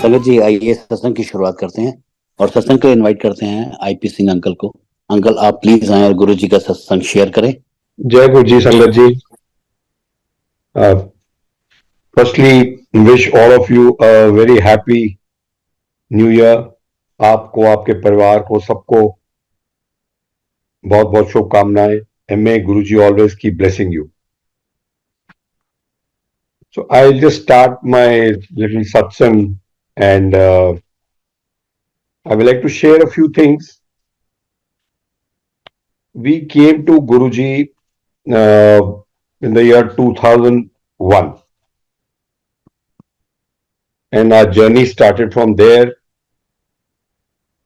संगत जी, आइए सत्संग की शुरुआत करते हैं। और सत्संग को इनवाइट करते हैं आईपी सिंह अंकल को। अंकल, आप प्लीज आए और गुरु जी का सत्संग शेयर करें। जय गुरु जी संगत जी। Firstly wish all of you a very happy new year. आपको, आपके परिवार को, सबको बहुत बहुत शुभकामनाएं। And may Guru ji always की blessing you. So I just start my little satsang and I would like to share a few things. We came to Guruji in the year 2001 and our journey started from there.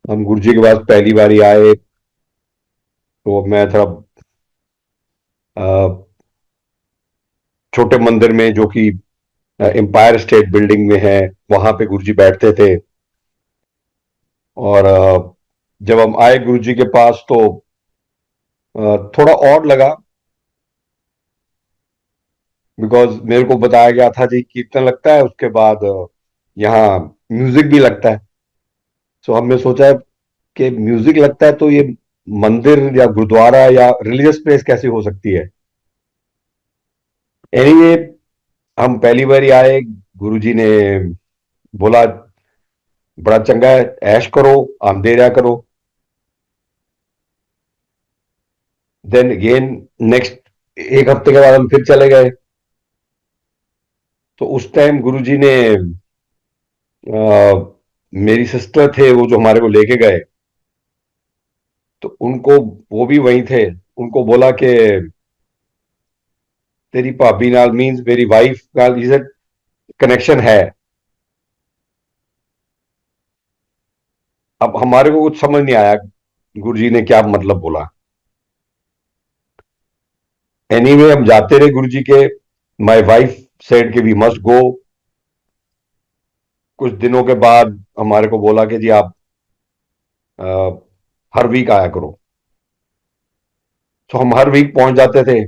हम गुरुजी के पास पहली बारी आए तो मैं थोड़ा छोटे मंदिर में, जो कि एम्पायर स्टेट बिल्डिंग में है, वहां पे गुरुजी बैठते थे। और जब हम आए गुरुजी के पास तो थोड़ा ऑड लगा, बिकॉज मेरे को बताया गया था जी कीर्तन लगता है, उसके बाद यहाँ म्यूजिक भी लगता है। सो हमने सोचा है कि म्यूजिक लगता है तो ये मंदिर या गुरुद्वारा या रिलीजियस प्लेस कैसे हो सकती है। एनीवे, हम पहली बार आए, गुरुजी ने बोला बड़ा चंगा है, ऐश करो, आमदे रहा करो। देन अगेन नेक्स्ट एक हफ्ते के बाद हम फिर चले गए। तो उस टाइम गुरुजी ने मेरी सिस्टर थे वो जो हमारे को लेके गए, तो उनको, वो भी वहीं थे, उनको बोला कि तेरी भाभी नाल मीन्स मेरी वाइफ नाल ये कनेक्शन है। अब हमारे को कुछ समझ नहीं आया गुरुजी ने क्या मतलब बोला। एनीवे हम जाते रहे गुरुजी के। माय वाइफ सेड कि वी मस्ट गो। कुछ दिनों के बाद हमारे को बोला कि जी आप अ, हर वीक आया करो। तो हम हर वीक पहुंच जाते थे।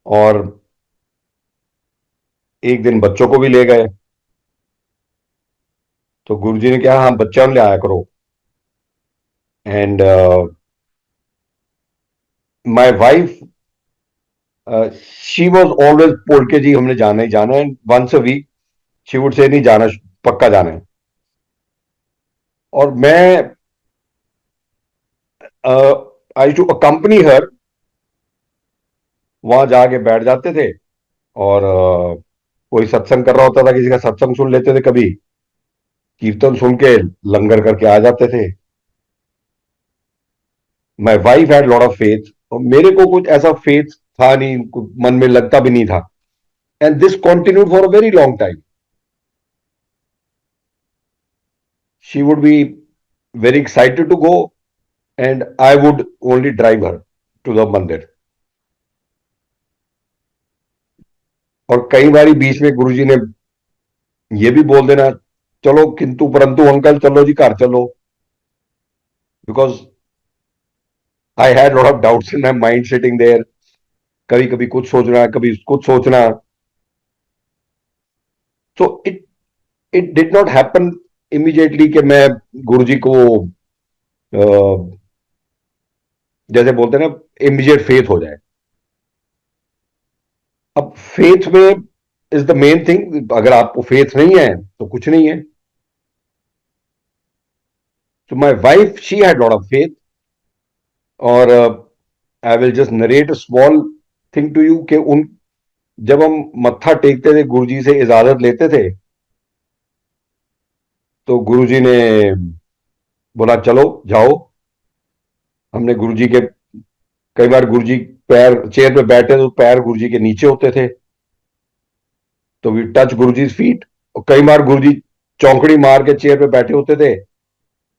और एक दिन बच्चों को भी ले गए। तो गुरुजी ने कहा हाँ बच्चा ले आया करो। And my wife, she was always pulled के जी हमने जाना ही जाना है। Once a week she would say नहीं जाना, पक्का जाना है। और मैं आई टू अकम्पनी हर, वहां जाके बैठ जाते थे। और कोई सत्संग कर रहा होता था, किसी का सत्संग सुन लेते थे, कभी कीर्तन सुन के लंगर करके आ जाते थे। My wife had lot of faith, और मेरे को कुछ ऐसा फेथ था नहीं, मन में लगता भी नहीं था। And this continued for a very long time. She would be very excited to go and I would only drive her to the mandir. और कई बारी बीच में गुरुजी ने ये भी बोल देना, चलो किंतु परंतु अंकल चलो जी घर चलो, because I had lot of doubts in my mind sitting there. कभी कभी कुछ सोचना, कभी कुछ सोचना। So it did not happen immediately कि मैं गुरुजी को जैसे बोलते हैं ना, इमीडिएट फेथ हो जाए। अब फेथ में इज द मेन थिंग। अगर आपको फेथ नहीं है तो कुछ नहीं है। तो my wife she had lot of faith. और I will just narrate a small thing to you कि उन, जब हम मत्था टेकते थे गुरुजी से इजाजत लेते थे, तो गुरुजी ने बोला चलो जाओ। हमने गुरुजी के, कई बार गुरुजी पैर चेयर पे बैठे तो पैर गुरुजी के नीचे होते थे, तो वी टच गुरुजी फीट। और कई बार गुरुजी चौंकड़ी मार के चेयर पे बैठे होते थे,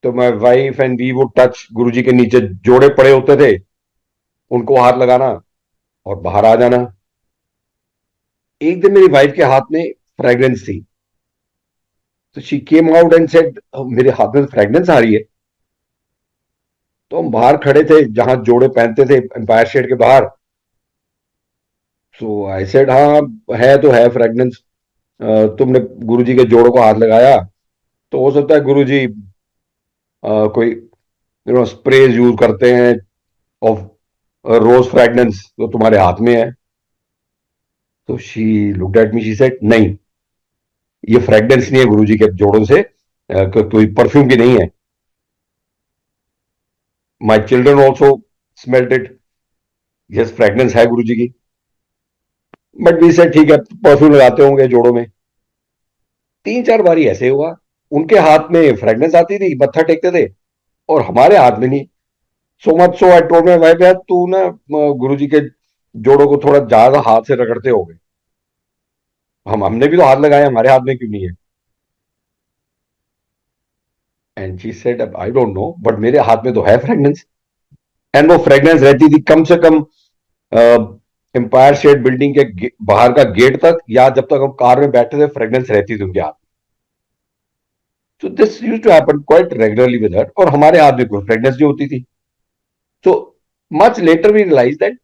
तो my wife and we would touch Guruji के नीचे जोड़े पड़े होते थे, उनको हाथ लगाना और बाहर आ जाना। एक दिन मेरी वाइफ के हाथ में फ्रेग्रेंस थी, तो she came out and said मेरे हाथ में फ्रेग्रेंस आ रही है। तो हम बाहर खड़े थे जहां जोड़े पहनते थे, एम्पायर स्टेट के बाहर। सो आई सेड हाँ है तो है फ्रेग्रेंस। तुमने गुरुजी के जोड़ों को हाथ लगाया, तो हो सकता है गुरुजी कोई स्प्रेज यूज करते हैं ऑफ रोज फ्रेगनेंस, तो तुम्हारे हाथ में है। तो she looked at me, she said नहीं, ये फ्रेगनेंस नहीं है गुरुजी के जोड़ों से, कोई परफ्यूम की नहीं है। My children also smelt it, yes fragrance है गुरुजी की। बट वी सेड ठीक है, परफ्यूम लगाते होंगे जोड़ों में। 3-4 बारी ऐसे हुआ, उनके हाथ में फ्रेगनेंस आती थी, मत्था टेकते थे, और हमारे हाथ में नहीं। So much so I told my wife, यार तू ना गुरुजी के जोड़ों को थोड़ा ज्यादा हाथ से रगड़ते हो गए। हमने भी तो हाथ लगाए, हमारे हाथ में क्यों नहीं है? And she said I don't no, but मेरे हाथ में तो है फ्रेगनेंस। एंड वो फ्रेगनेंस रहती थी कम से कम एम्पायर स्टेट बिल्डिंग के बाहर का गेट तक, या जब तक हम कार में बैठे थे फ्रेगनेंस रहती थी उनके हाथ। तो this use to happen quite regularly with her, और हमारे हाथ में कोई फ्रेगनेंस नहीं होती थी। So much later we realized that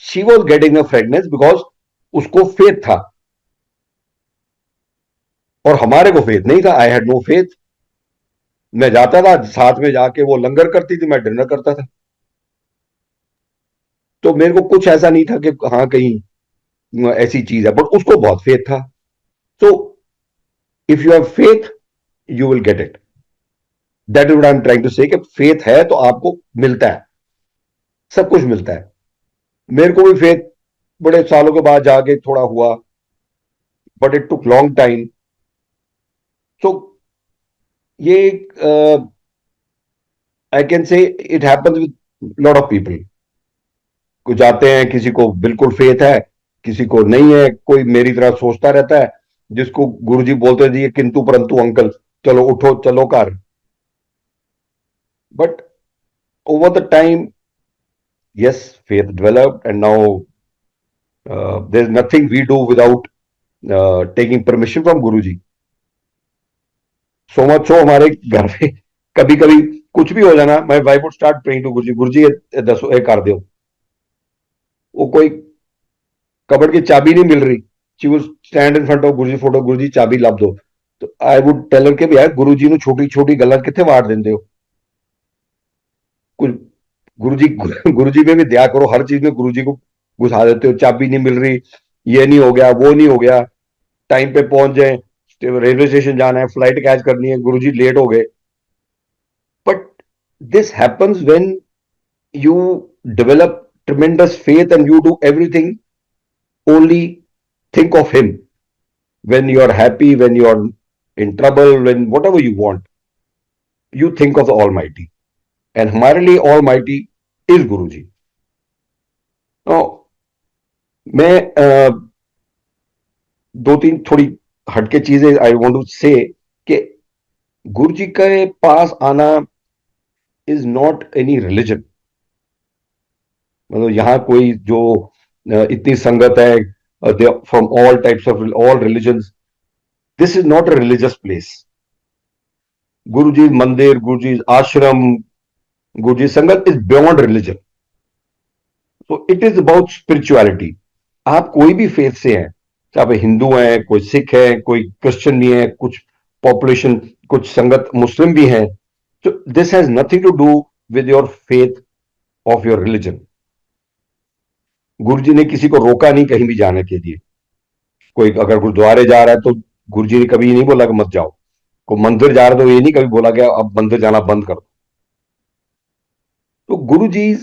she was getting a fragrance because उसको फेथ था, और हमारे को फेथ नहीं था। I had no faith. मैं जाता था साथ में, जाके वो लंगर करती थी, मैं डिनर करता था। तो मेरे को कुछ ऐसा नहीं था कि हाँ कहीं ऐसी चीज है, बट उसको बहुत फेथ था। So if you have faith you will get it. That is what I am trying to say, कि फेथ है तो आपको मिलता है, सब कुछ मिलता है। मेरे को भी फेथ बड़े सालों के बाद जाके थोड़ा हुआ, but it took long time. So ये I can say it happens with lot of people. कुछ जाते हैं, किसी को बिल्कुल फेथ है, किसी को नहीं है, कोई मेरी तरह सोचता रहता है, जिसको गुरुजी बोलते हैं जी ये किंतु परंतु अंकल, चलो उठो चलो car. But over the time, yes, faith developed, and now there's nothing we do without taking permission from Guruji. So much so हमारे घर पे कभी कभी कुछ भी हो जाना, my wife would start praying to Guruji, Guruji ये दसो ये कर दो। वो कोई कबड़ की चाबी नहीं मिल रही, she would stand in front of Guruji photo, Guruji चाबी लब दो। तो आई वुड टेल हर के भी यार गुरुजी ਨੂੰ छोटी छोटी गल्लां किथे वाड़ ਦਿੰਦੇ हो, कुछ गुरुजी गुरुजी में भी दया करो, हर चीज में गुरुजी को घुसा देते हो। चाबी नहीं मिल रही, ये नहीं हो गया, वो नहीं हो गया, टाइम पे पहुंच जाए, रेलवे स्टेशन जाना है, फ्लाइट कैच करनी है, गुरुजी लेट हो गए। But this happens when you develop tremendous faith and you do everything only think of him when you are happy, when you are in trouble, when whatever you want, you think of the Almighty, and हमारे लिए Almighty is Guruji. Now मैं दो तीन थोड़ी हटके चीजें I want to say, कि गुरुजी के पास आना इज नॉट एनी रिलीजन। मतलब यहाँ कोई जो इतनी संगत है from all types of all religions, this is not a religious place. Guruji mandir, Guruji ashram, Guruji Sangat is beyond religion. तो इट इज अबाउट स्पिरिचुअलिटी। आप कोई भी फेथ से हैं, चाहे आप हिंदू हैं, कोई सिख है, कोई क्रिश्चियन भी है, कुछ पॉपुलेशन, कुछ संगत मुस्लिम भी हैं, तो this has nothing to do with your faith of your religion. Guruji ने किसी को रोका नहीं कहीं भी जाने के लिए। कोई अगर गुरुद्वारे जा रहा है तो गुरुजी ने कभी नहीं बोला कि मत जाओ। कोई मंदिर जा रहा है तो ये नहीं कभी बोला कि अब मंदिर जाना बंद कर दो। तो गुरुजी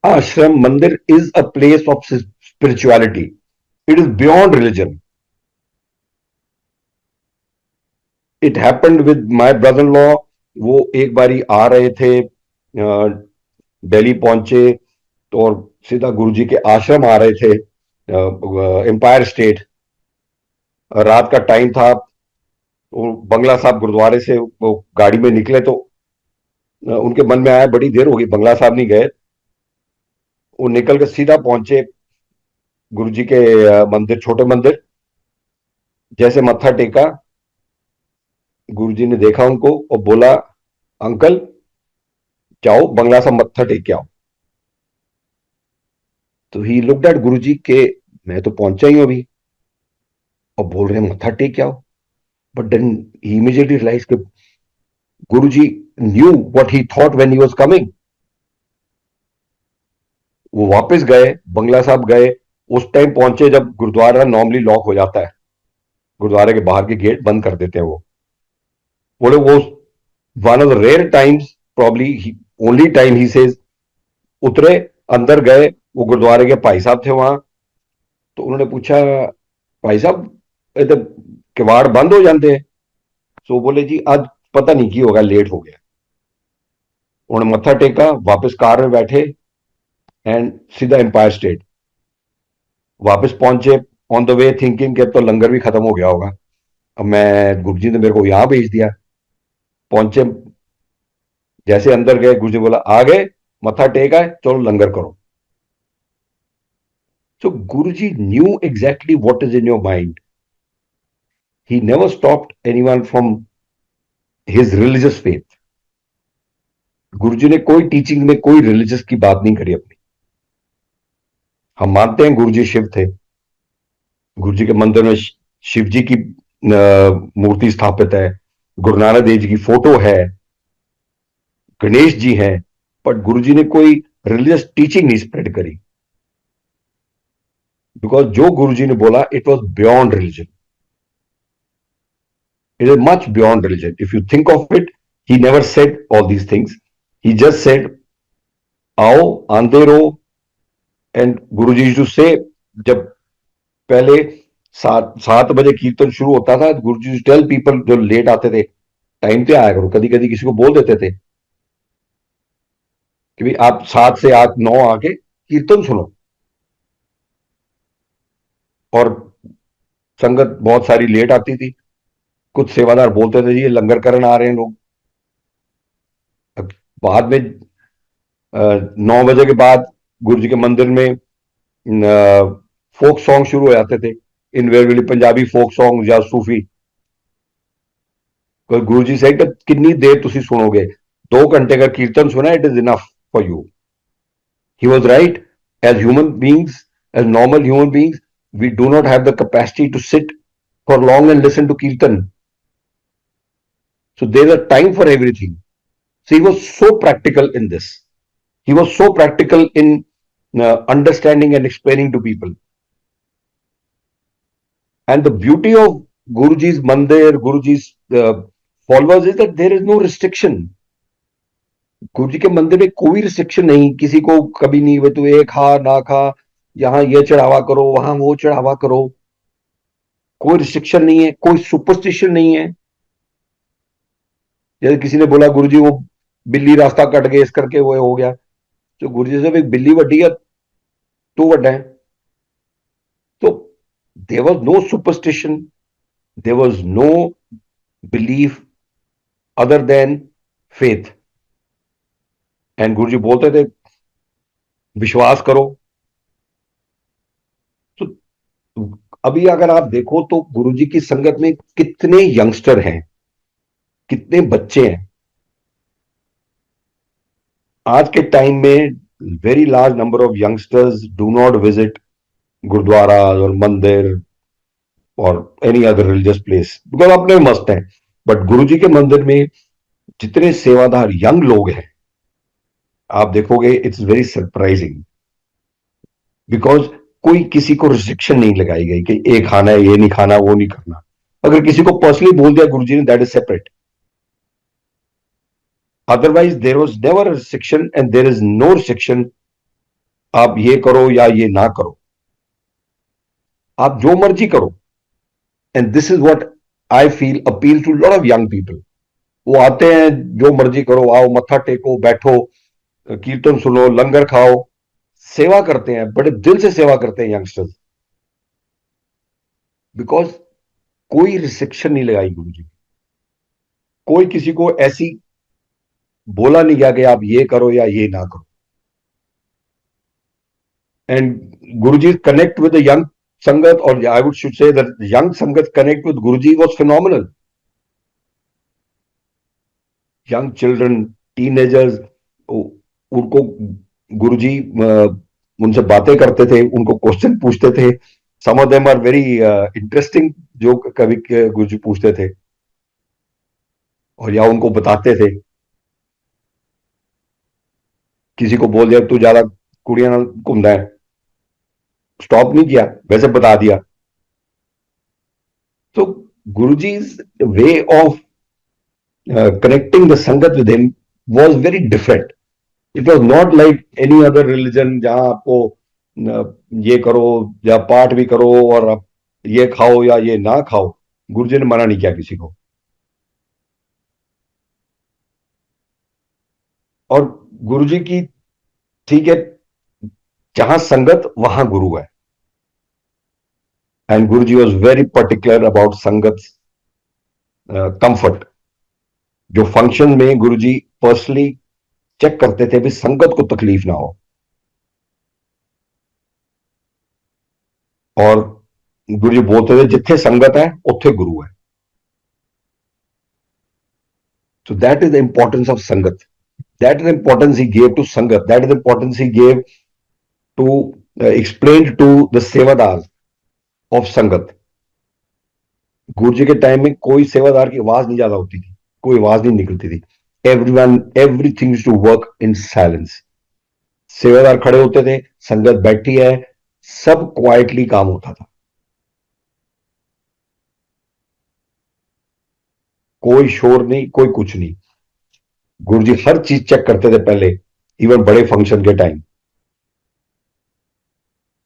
ashram mandir is a place of spirituality. It is beyond religion. It happened with my brother-in-law. वो एक बारी आ रहे थे, दिल्ली पहुंचे तो, और सीधा गुरुजी के आश्रम आ रहे थे, एम्पायर स्टेट। रात का टाइम था, तो बंगला साहब गुरुद्वारे से वो गाड़ी में निकले, तो उनके मन में आया बड़ी देर हो गई बंगला साहब नहीं गए। वो निकल के सीधा पहुंचे गुरुजी के मंदिर, छोटे मंदिर। जैसे मत्था टेका, गुरुजी ने देखा उनको और बोला अंकल जाओ बंगला साहब मत्था टेक के आओ। तो ही लुक्ड एट गुरुजी के मैं तो पहुंचा ही हूं अभी, और बोल रहे हैं मत्था टेक के आओ। But then he immediately realize कि Guruji knew what he thought when he was coming. वो वापस गए, बंगला साहब गए, उस टाइम पहुंचे जब गुरुद्वारा नॉर्मली लॉक हो जाता है, गुरुद्वारे के बाहर के गेट बंद कर देते हैं वो। बोले वो one of the rare times, probably only time he says, उतरे, अंदर गए, वो गुरुद्वारे के भाई साहब थे वहां, तो उन्होंने पूछा, भाई साहब ये तो किवाड़ बंद हो जाते हैं। तो बोले जी आज पता नहीं की होगा, लेट हो गया। उन्होंने मत्था टेका, वापस कार में बैठे, एंड सीधा एम्पायर स्टेट वापस पहुंचे। ऑन द वे थिंकिंग कि अब तो लंगर भी खत्म हो गया होगा, अब मैं, गुरु जी ने मेरे को यहां भेज दिया। पहुंचे, जैसे अंदर गए, गुरु जी बोला आ गए, मत्था टेका है, चलो लंगर करो। So Guruji knew exactly what is in your mind. He never stopped anyone from his religious faith. गुरुजी ने कोई टीचिंग में कोई रिलीजियस की बात नहीं करी अपनी। हम मानते हैं गुरुजी शिव थे, गुरुजी के मंदिर में शिव जी की मूर्ति स्थापित है, गुरु नानक देव जी की फोटो है, गणेश जी हैं, बट गुरुजी ने कोई रिलीजियस टीचिंग नहीं स्प्रेड करी। बिकॉज जो गुरुजी ने बोला it was beyond religion, it is much beyond religion. If you think of it, he never said all these things. He just said, आओ, आंधे रहो। एंड गुरु जी टू से, जब पहले 7 बजे कीर्तन शुरू होता था, गुरु जी टेल पीपल जो लेट आते थे, टाइम पे आया करो। कभी कभी किसी को बोल देते थे कि भाई आप 7 से 8 9 आके कीर्तन सुनो। और संगत बहुत सारी लेट आती थी, कुछ सेवादार बोलते थे जी ये लंगर करने आ रहे हैं लोग। बाद में 9 बजे के बाद गुरु जी के मंदिर में फोक सॉन्ग शुरू हो जाते थे, इनवेरिएबली पंजाबी फोक सॉन्ग या सूफी। गुरु जी से कितनी देर तुसी सुनोगे, 2 घंटे का कीर्तन सुना, it is enough for you. He was right. As human beings, as normal human beings, we do not have the capacity to sit for long and listen to kirtan. So there's a time for everything. So he was so practical in this. He was so practical in understanding and explaining to people. And the beauty of Guruji's mandir, Guruji's followers is that there is no restriction. गुरुजी के मंदिर में कोई restriction नहीं, किसी को कभी नहीं वे तू ये खा ना खा, यहां ये चढ़ावा करो, वहां वो चढ़ावा करो। कोई रिस्ट्रिक्शन नहीं है, कोई सुपरस्टिशन नहीं है। जैसे किसी ने बोला गुरुजी वो बिल्ली रास्ता कट गए इस करके वो हो गया, तो गुरुजी से एक बिल्ली वड्डी है, तू वड्डा है। तो there was no superstition, there was no belief other than faith. And Guruji बोलते थे विश्वास करो। तो अभी अगर आप देखो तो गुरुजी की संगत में कितने यंगस्टर हैं, कितने बच्चे हैं। आज के टाइम में very large number of youngsters do not visit gurudwara और मंदिर और any other religious place because अपने मस्त हैं। बट गुरुजी के मंदिर में जितने सेवादार यंग लोग हैं, आप देखोगे इट्स वेरी सरप्राइजिंग। बिकॉज कोई किसी को रिस्ट्रिक्शन नहीं लगाई गई कि ये खाना है, ये नहीं खाना, वो नहीं करना। अगर किसी को पर्सनली बोल दिया गुरुजी ने, that is separate. Otherwise there was never restriction and there is no restriction आप ये करो या ये ना करो, आप जो मर्जी करो। And this is what I feel appeal to lot of young people. वो आते हैं, जो मर्जी करो, आओ, मत्था टेको, बैठो, कीर्तन सुनो, लंगर खाओ, सेवा करते हैं, बड़े दिल से सेवा करते हैं यंगस्टर्स। बिकॉज कोई रिस्ट्रिक्शन नहीं लगाई गुरु जी, कोई किसी को ऐसी बोला नहीं गया कि आप ये करो या ये ना करो। And Guru ji connect with the young Sangat, और I would should say that young Sangat connect with Guru ji was phenomenal. Young children, teenagers, उनको गुरुजी उनसे बातें करते थे, उनको क्वेश्चन पूछते थे, some of them are very interesting, जो कभी गुरुजी पूछते थे और या उनको बताते थे। किसी को बोल दिया तू ज्यादा कुड़ियां नाल घूमदा है, स्टॉप नहीं किया, वैसे बता दिया। तो Guruji's way of connecting the sangat with him was very different. It was not like any other religion जहां आपको ये करो या पाठ भी करो और आप ये खाओ या ये ना खाओ। गुरुजी ने मना नहीं किया किसी को। और गुरुजी की, ठीक है, जहां संगत वहां गुरु है। And Guruji was very particular about संगत कंफर्ट। जो फंक्शन में गुरुजी पर्सनली चेक करते थे भी संगत को तकलीफ ना हो। और गुरुजी बोलते थे जिथे संगत है उथे गुरु है। So that is the importance of Sangat. That is the importance he gave to Sangat. That is the importance he gave to explain to the सेवादार of Sangat. गुरु जी के टाइम में कोई सेवादार की आवाज नहीं ज्यादा होती थी, कोई आवाज नहीं निकलती थी। Everyone everything to work in silence. सेवादार खड़े होते थे, संगत बैठी है, सब क्वाइटली काम होता था। कोई शोर नहीं, कोई कुछ नहीं। गुरुजी हर चीज चेक करते थे पहले, इवन बड़े फंक्शन के टाइम,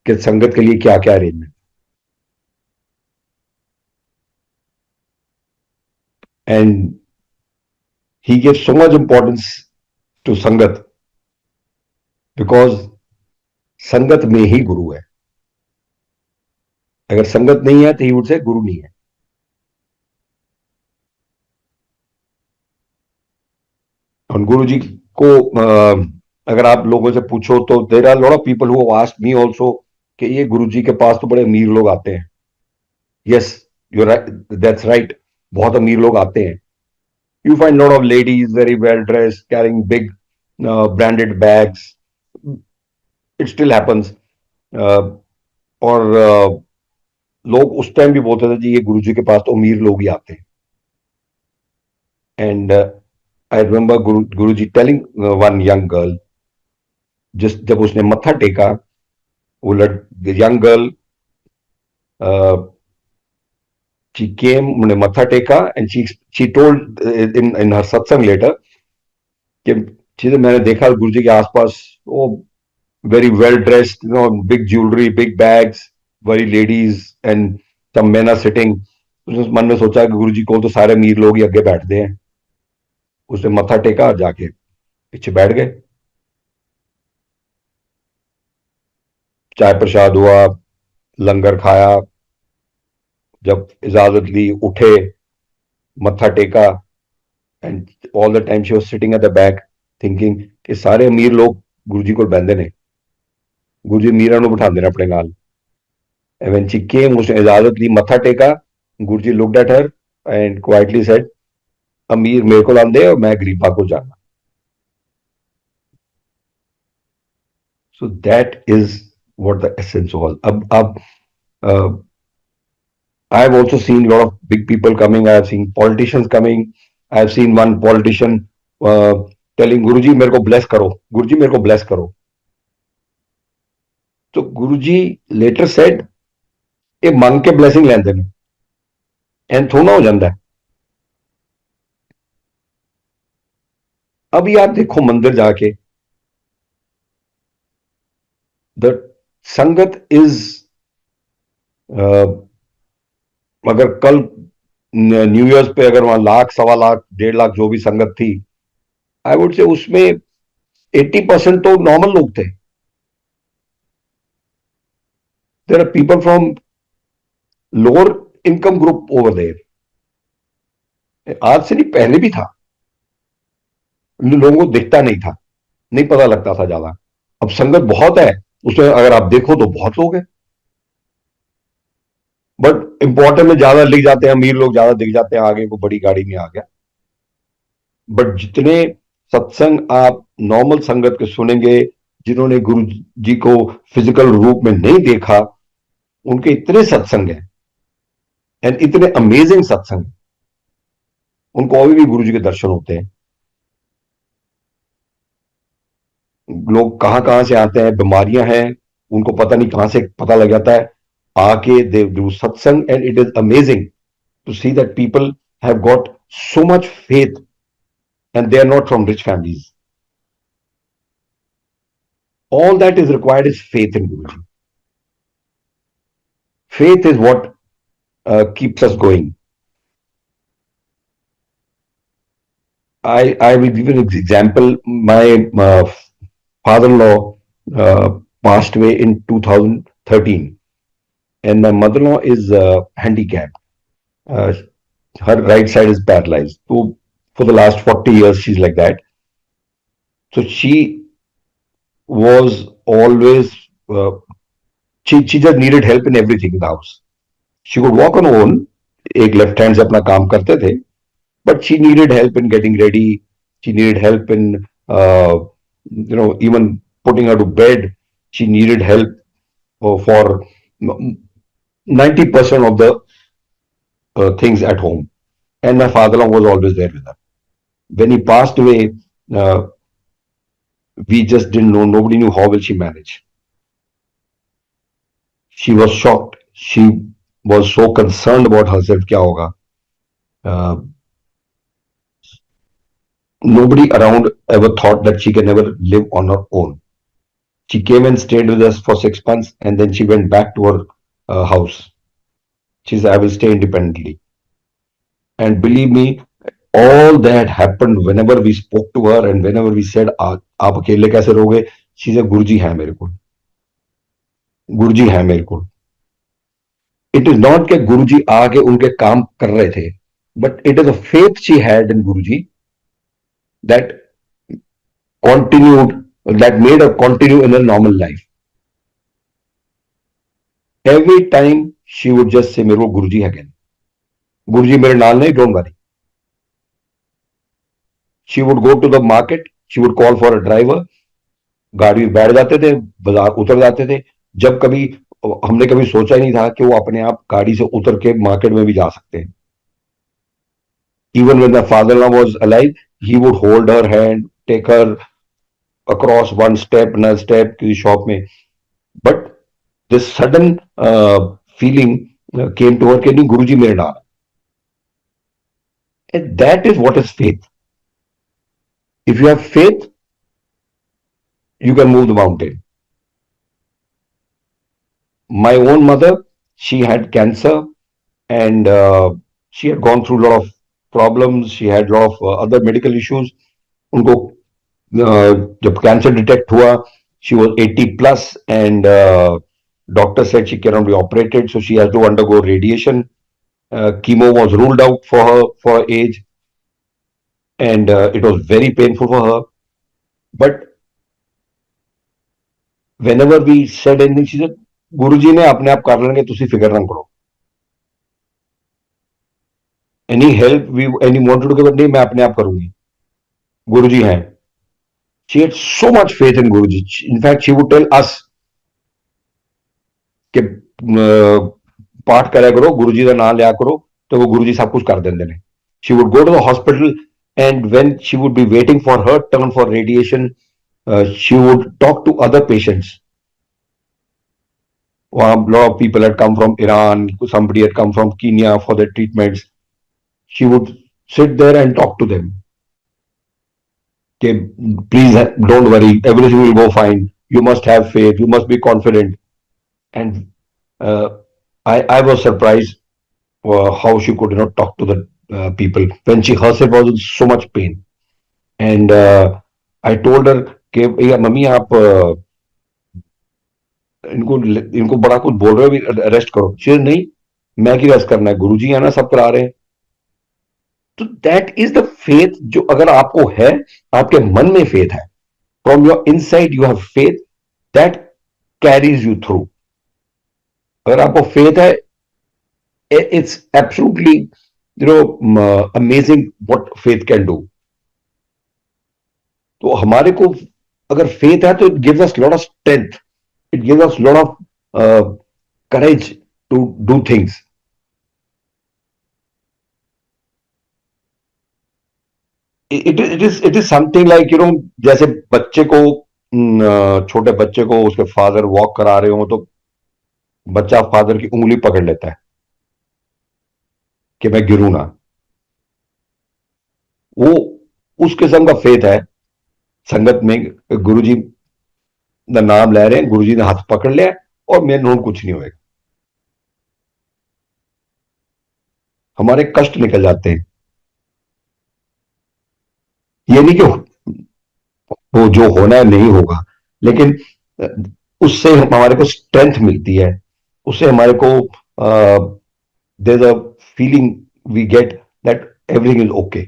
कि संगत के लिए क्या क्या arrangement. And he give so much importance to sangat because संगत में ही गुरु है। अगर संगत नहीं है तो ही वुड से गुरु नहीं है। और गुरु जी को अगर आप लोगों से पूछो तो there are lot of people who have asked me also कि ये गुरु जी के पास तो बड़े अमीर लोग आते हैं। Yes, you right, that's right, बहुत अमीर लोग आते हैं। You find lot of ladies very well dressed carrying big branded bags, it still happens. और लोग उस टाइम भी बोलते थे जी ये गुरु जी के पास तो अमीर लोग ही आते हैं। And I remember Guru ji telling one young girl, जब उसने मत्था टेका, वो यंग गर्ल she came, उन्हें मत्था टेका and she told in her satsang letter कि चीजें मैंने देखा गुरु जी के आसपास, वो very well dressed, you know, big jewellery, big bags, very ladies and some men are sitting. उसने मन में सोचा कि गुरु जी को तो सारे अमीर लोग ही आगे बैठते हैं। उसने मत्था टेका और जाके पीछे बैठ गए। चाय प्रसाद हुआ, लंगर खाया, जब इजाजत ली उठे, मत्था टेका, and all the time she was sitting at the back thinking कि सारे अमीर लोग गुरु जी को बहते ने, गुरु जी मीरा ਨੂੰ ਬਿਠਾਉਂਦੇ ਨੇ ਆਪਣੇ ਨਾਲ। एंड व्हेन शी केम, उसने इजाजत ली, मत्था टेका, Guru ji looked at her and quietly said अमीर मेरे को आंदे और मैं गरीबा को जाना। So that is what the essence was. अब I have also seen a lot of big people coming. I have seen politicians coming. I have seen one politician telling Guruji मेरे को bless करो, Guruji मेरे को bless करो। तो Guruji later said ये मांग के blessing लेंदे ने, एंड थोड़ा हो जाता है। अभी आप देखो मंदिर जाके, द संगत इज, अगर कल न्यू ईयर्स पे अगर वहां लाख, सवा लाख, 1.5 लाख जो भी संगत थी, आई वुड से उसमें 80% तो नॉर्मल लोग थे। There are people from lower income group over there. आज से नहीं, पहले भी था, लोगों को दिखता नहीं था, नहीं पता लगता था ज्यादा। अब संगत बहुत है, उसमें अगर आप देखो तो बहुत लोग हैं, बट इंपॉर्टेंट में ज्यादा लिख जाते हैं, अमीर लोग ज्यादा दिख जाते हैं, आगे को बड़ी गाड़ी में आ गया। बट जितने सत्संग आप नॉर्मल संगत के सुनेंगे, जिन्होंने गुरु जी को फिजिकल रूप में नहीं देखा, उनके इतने सत्संग हैं एंड इतने अमेजिंग सत्संग, उनको अभी भी गुरु जी के दर्शन होते हैं। लोग कहां कहां से आते हैं, बीमारियां हैं, उनको पता नहीं कहां से पता लग जाता है, आके दे डू सत्संग and it is amazing to see that people have got so much faith and they are not from rich families. All that is required is faith in Guruji. Faith is what keeps us going. I will give you an example. My father-in-law passed away in 2013, and my mother-in-law is handicapped. Uh, her right side is paralyzed. So for the last 40 years, she's like that. So she was always she just needed help in everything in the house. She could walk on her own. एक left hand से अपना काम करते थे, but she needed help in getting ready. She needed help in even putting her to bed. She needed help for 90% of the things at home. And my father-in-law was always there with her. When he passed away, we just didn't know. Nobody knew how will she manage. She was shocked. She was so concerned about herself. क्या होगा? Nobody around ever thought that she can ever live on her own. She came and stayed with us for 6 months, and then she went back to her house. She said, "I will stay independently." And believe me, all that happened whenever we spoke to her and whenever we said, "आप अकेले कैसे रहोगे?" She said, "गुरुजी है मेरे को, गुरुजी है मेरे को." It is not कि गुरुजी आके उनके काम कर रहे थे, but it is a faith she had in Guruji that continued, that made her continue in her normal life. Every time she would just say, "मेरे को गुरुजी है again. गुरुजी मेरे नाल नहीं, don't worry." She would go to the market, she would call for a driver, गाड़ी में बैठ जाते थे, बाजार उतर जाते थे। जब कभी हमने कभी सोचा ही नहीं था कि वो अपने आप गाड़ी से उतर के मार्केट में भी जा सकते हैं। Even when my father-in-law was alive, he would hold her hand, take her across one step, another step to the shop में. But this sudden feeling came to her कि नहीं, गुरुजी मेरे नाल। And that is what is faith. If you have faith, you can move the mountain. My own mother, she had cancer, and she had gone through a lot of problems. She had a lot of other medical issues. उनको जब cancer detect हुआ, she was 80 plus, and doctor said she cannot be operated, so she has to undergo radiation. Chemo was ruled out for her for her age, and it was very painful for her. But whenever we said anything, she said, "गुरुजी ने अपने आप कर लेंगे, तुसी फिक्र ना करो." Any help we any wanted to give, नहीं मैं अपने आप करूंगी, गुरुजी हैं. She had so much faith in Guruji. In fact, she would tell us कि पाठ करा करो, गुरुजी का नाम लिया करो, तो वो गुरुजी सब कुछ कर देंगे ने. She would go to the hospital, and when she would be waiting for her turn for radiation, she would talk to other patients. A lot of people had come from Iran, somebody had come from Kenya for their treatments. She would sit there and talk to them. Okay, please don't worry, everything will go fine. You must have faith, you must be confident. And I was surprised how she could talk to the people when she herself was in so much pain. And I told her कि भैया mummy आप इनको बड़ा कुछ बोल रहे हो, arrest करो. शी नहीं, मैं क्यों अरेस्ट करना है, गुरुजी है ना, सब करा रहे हैं. तो दैट इज द फेथ जो अगर आपको है, आपके मन में फेथ है, from your inside you have faith, that carries you through. अगर आपको फेथ है, it's absolutely amazing what faith can do. तो हमारे को अगर फेथ है तो it gives us lot of strength, it gives us lot of courage to do things. It is something like, जैसे बच्चे को, छोटे बच्चे को उसके फादर वॉक करा रहे हो तो बच्चा फादर की उंगली पकड़ लेता है कि मैं गिरूं ना। वो उस किस्म का फेथ है संगत में। गुरुजी का नाम ले रहे हैं, गुरुजी ने हाथ पकड़ लिया और मेरे नून कुछ नहीं होएगा, हमारे कष्ट निकल जाते हैं। ये नहीं कि वो जो होना है नहीं होगा, लेकिन उससे हमारे को स्ट्रेंथ मिलती है, उससे हमारे को there a feeling we get that everything is okay.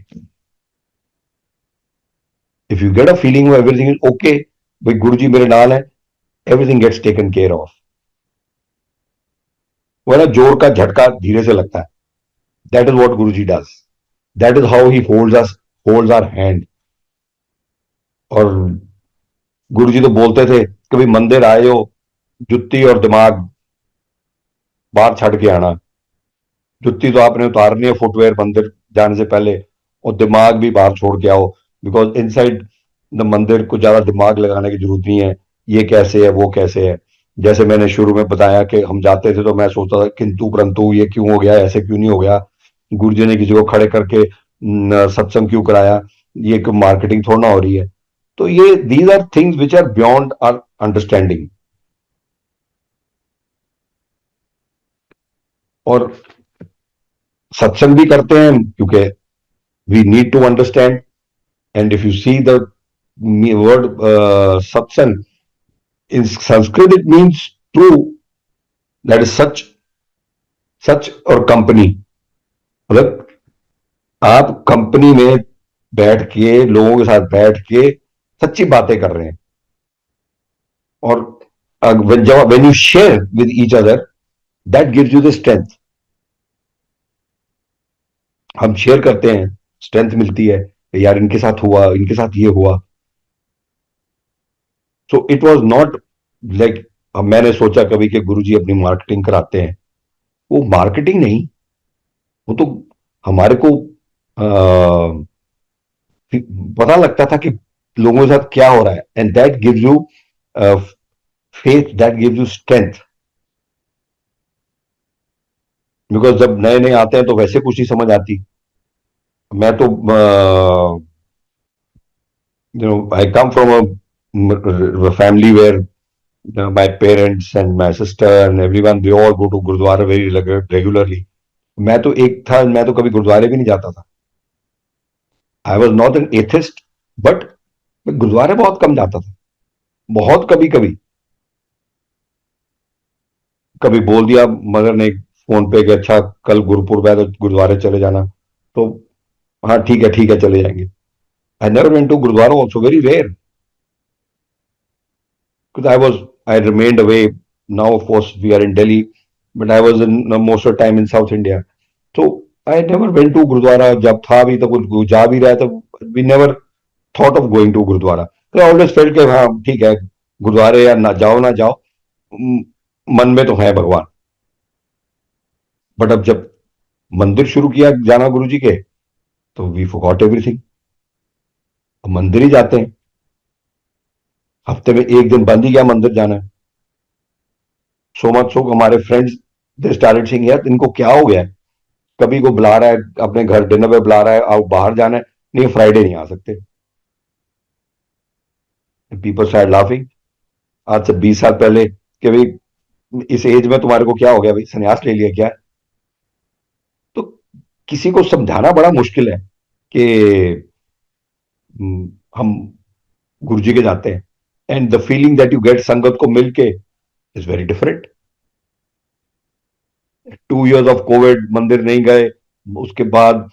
If you get a feeling everything is okay, भाई गुरु जी मेरे नाल है, everything gets taken care of. वो ना जोर का झटका धीरे से लगता है। That is what Guru ji does, that is how he holds us, holds our hand. और गुरु जी तो बोलते थे कभी मंदिर आए हो, जुत्ती और दिमाग बाहर छड़ के आना। जुत्ती तो आपने उतारनी है फुटवेयर मंदिर जाने से पहले, और दिमाग भी बाहर छोड़ के आओ, बिकॉज इनसाइड द मंदिर को ज्यादा दिमाग लगाने की जरूरत नहीं है। ये कैसे है, वो कैसे है। जैसे मैंने शुरू में बताया कि हम जाते थे तो मैं सोचता था किंतु परंतु ये क्यों हो गया, ऐसे क्यों नहीं हो गया, गुरु जी ने किसी को खड़े करके सत्संग क्यों कराया, ये क्यों मार्केटिंग थोड़ा ना हो रही है। तो ये these are things which are beyond our understanding. और सत्संग भी करते हैं क्योंकि we need to understand. And if you see the word satsang in Sanskrit, it means true, that is such और कंपनी। मतलब आप कंपनी में बैठ के, लोगों के साथ बैठ के सच्ची बातें कर रहे हैं। और when you share with each other, that gives you the strength। हम शेयर करते हैं, स्ट्रेंथ मिलती है, यार इनके साथ हुआ, इनके साथ ये हुआ। So it was not like मैंने सोचा कभी कि गुरुजी अपनी मार्केटिंग कराते हैं। वो मार्केटिंग नहीं, वो तो हमारे को पता लगता था कि लोगों के साथ क्या हो रहा है। And that gives you faith, that gives you strength. Because जब नए नए आते हैं तो वैसे कुछ नहीं समझ आती। मैं तो I come from a family where my parents and my sister and everyone, they all go to gurudwara very regularly। मैं तो एक था, मैं तो कभी गुरुद्वारे भी नहीं जाता था। I was not an atheist, but मैं गुरुद्वारे बहुत कम जाता था, बहुत कभी कभी। कभी बोल दिया मदर ने फोन पे कि अच्छा कल गुरुपुरब है तो गुरुद्वारे चले जाना, तो हाँ ठीक है चले जाएंगे। I never went to gurudwara also, very rare, because I remained away. Now, of course, we are in Delhi, but I was in most of the time in South India. So I never went to Gurudwara. जब था भी तो कुछ जा भी रहा तो we never thought of going to Gurudwara. So I always felt कि हाँ ठीक है, गुरुद्वारे या ना जाओ, मन में तो है भगवान। बट अब जब मंदिर शुरू किया जाना गुरु जी के, तो वी फॉरगॉट एवरीथिंग। मंदिर ही जाते हैं, हफ्ते में एक दिन बंद ही गया मंदिर जाना है। सो मच सो हमारे फ्रेंड्स दे स्टार्टेड सेइंग यार इनको क्या हो गया है, कभी को बुला रहा है अपने घर डिनर पे बुला रहा है, और बाहर जाना है, नहीं फ्राइडे नहीं आ सकते। People start laughing. आज से 20 साल पहले कि भाई इस एज में तुम्हारे को क्या हो गया, भाई संन्यास ले लिया क्या। तो किसी को समझाना बड़ा मुश्किल है कि हम गुरु जी के जाते हैं। And the feeling that you get संगत को मिलके is very different. 2 years of Covid मंदिर नहीं गए, उसके बाद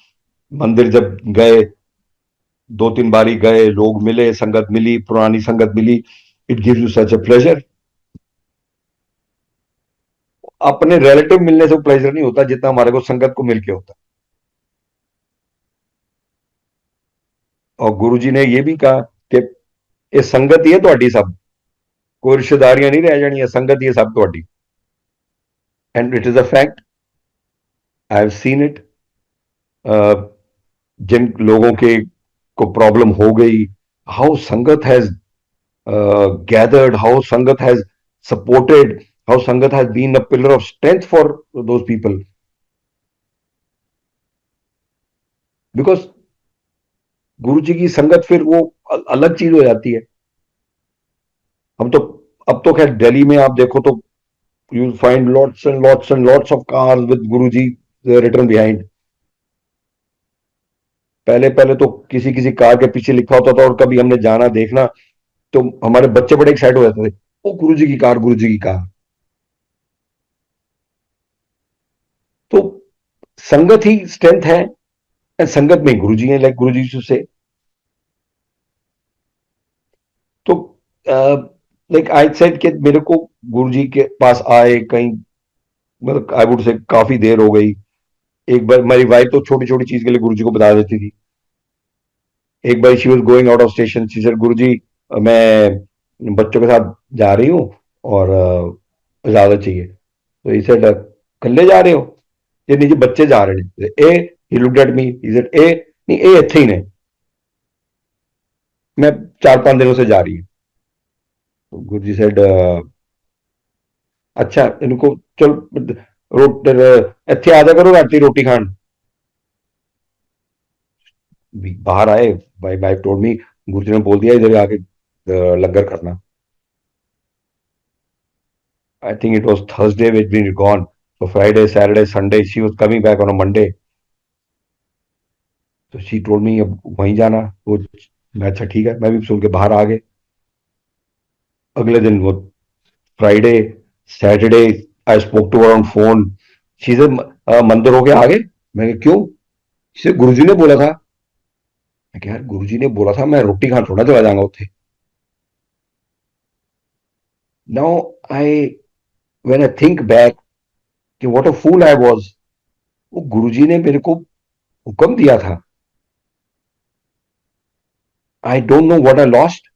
मंदिर जब गए, 2-3 बारी गए, लोग मिले, संगत मिली, पुरानी संगत मिली, it gives you such a pleasure. अपने रिलेटिव मिलने से प्लेजर नहीं होता जितना हमारे को संगत को मिलके होता। और गुरुजी ने ये भी कहा कि ये संगत ही है ਤੁਹਾਡੀ सब, कोई रिश्तेदारियां नहीं रह जानी, संगत ही है सब ਤੁਹਾਡੀ। And it is a fact, I have seen it. जिन लोगों के को प्रॉब्लम हो गई, how Sangat has gathered, how Sangat has supported, how Sangat has been a pillar of strength for those people. Because गुरु जी की संगत फिर वो अलग चीज हो जाती है। हम तो अब तो खैर दिल्ली में आप देखो तो you find lots of cars with Guru ji return behind. पहले पहले तो किसी किसी कार के पीछे लिखा होता था, और कभी हमने जाना देखना तो हमारे बच्चे बड़े एक्साइट हो जाते थे, ओ गुरु जी की कार, गुरु जी की कार। तो संगत ही स्ट्रेंथ है, संगत में गुरु जी है, लाइक गुरु जी से। तो लाइक आई सेड कि मेरे को गुरुजी के पास आए कहीं, मतलब आई वुड से काफी देर हो गई। एक बार मेरी वाइफ तो छोटी छोटी चीज के लिए गुरुजी को बता देती थी। एक बार she was going out of station, she said Guruji मैं बच्चों के साथ जा रही हूँ और इजाजत चाहिए। तो ही सेड कल्ले जा रहे हो? ये नहीं जी, बच्चे जा रहे हैं। ए he looked at me, he said ए नहीं, ए इत्थे ही ने, मैं 4-5 दिनों से जा रही हूँ। तो गुरुजी सेड अच्छा इनको चल ਇੱਥੇ ਆ ਜਾ ਕਰੋ ਰਾਤੀ ਰੋਟੀ ਖਾਣ। बाहर आए, भाई वाइफ टोल्ड मी गुरु जी ने बोल दिया इधर आके लंगर करना। I think it was Thursday which been gone, so Friday, Saturday, Sunday she was coming back on a Monday. तो शी टोल्ड मी अब वहीं जाना। वो मैं अच्छा ठीक है, मैं भी सुन के बाहर आ गए। अगले दिन वो Friday Saturday I spoke to on phone, she से मंदिर होके आ गए। मैं क्यों? इसे गुरुजी ने बोला था। मैं यार गुरुजी ने बोला था, मैं रोटी खान थोड़ा चला जाऊंगा उसे। Now I when I think back कि what a fool I was, वो गुरुजी ने मेरे को हुक्म दिया था। I don't know what I lost.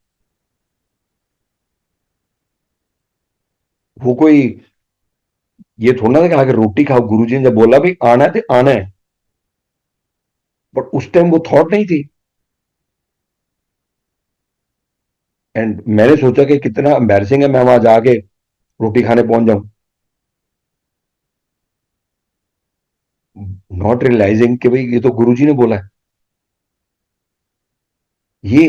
वो कोई ये थोड़ा ना कि आगे रोटी खाओ, गुरुजी ने जब बोला भी आना है तो आना है, बट उस टाइम वो थॉट नहीं थी। एंड मैंने सोचा कि कितना एम्बैरसिंग है मैं वहां जाके रोटी खाने पहुंच जाऊं, नॉट रियलाइजिंग कि भाई ये तो गुरुजी ने बोला है। ये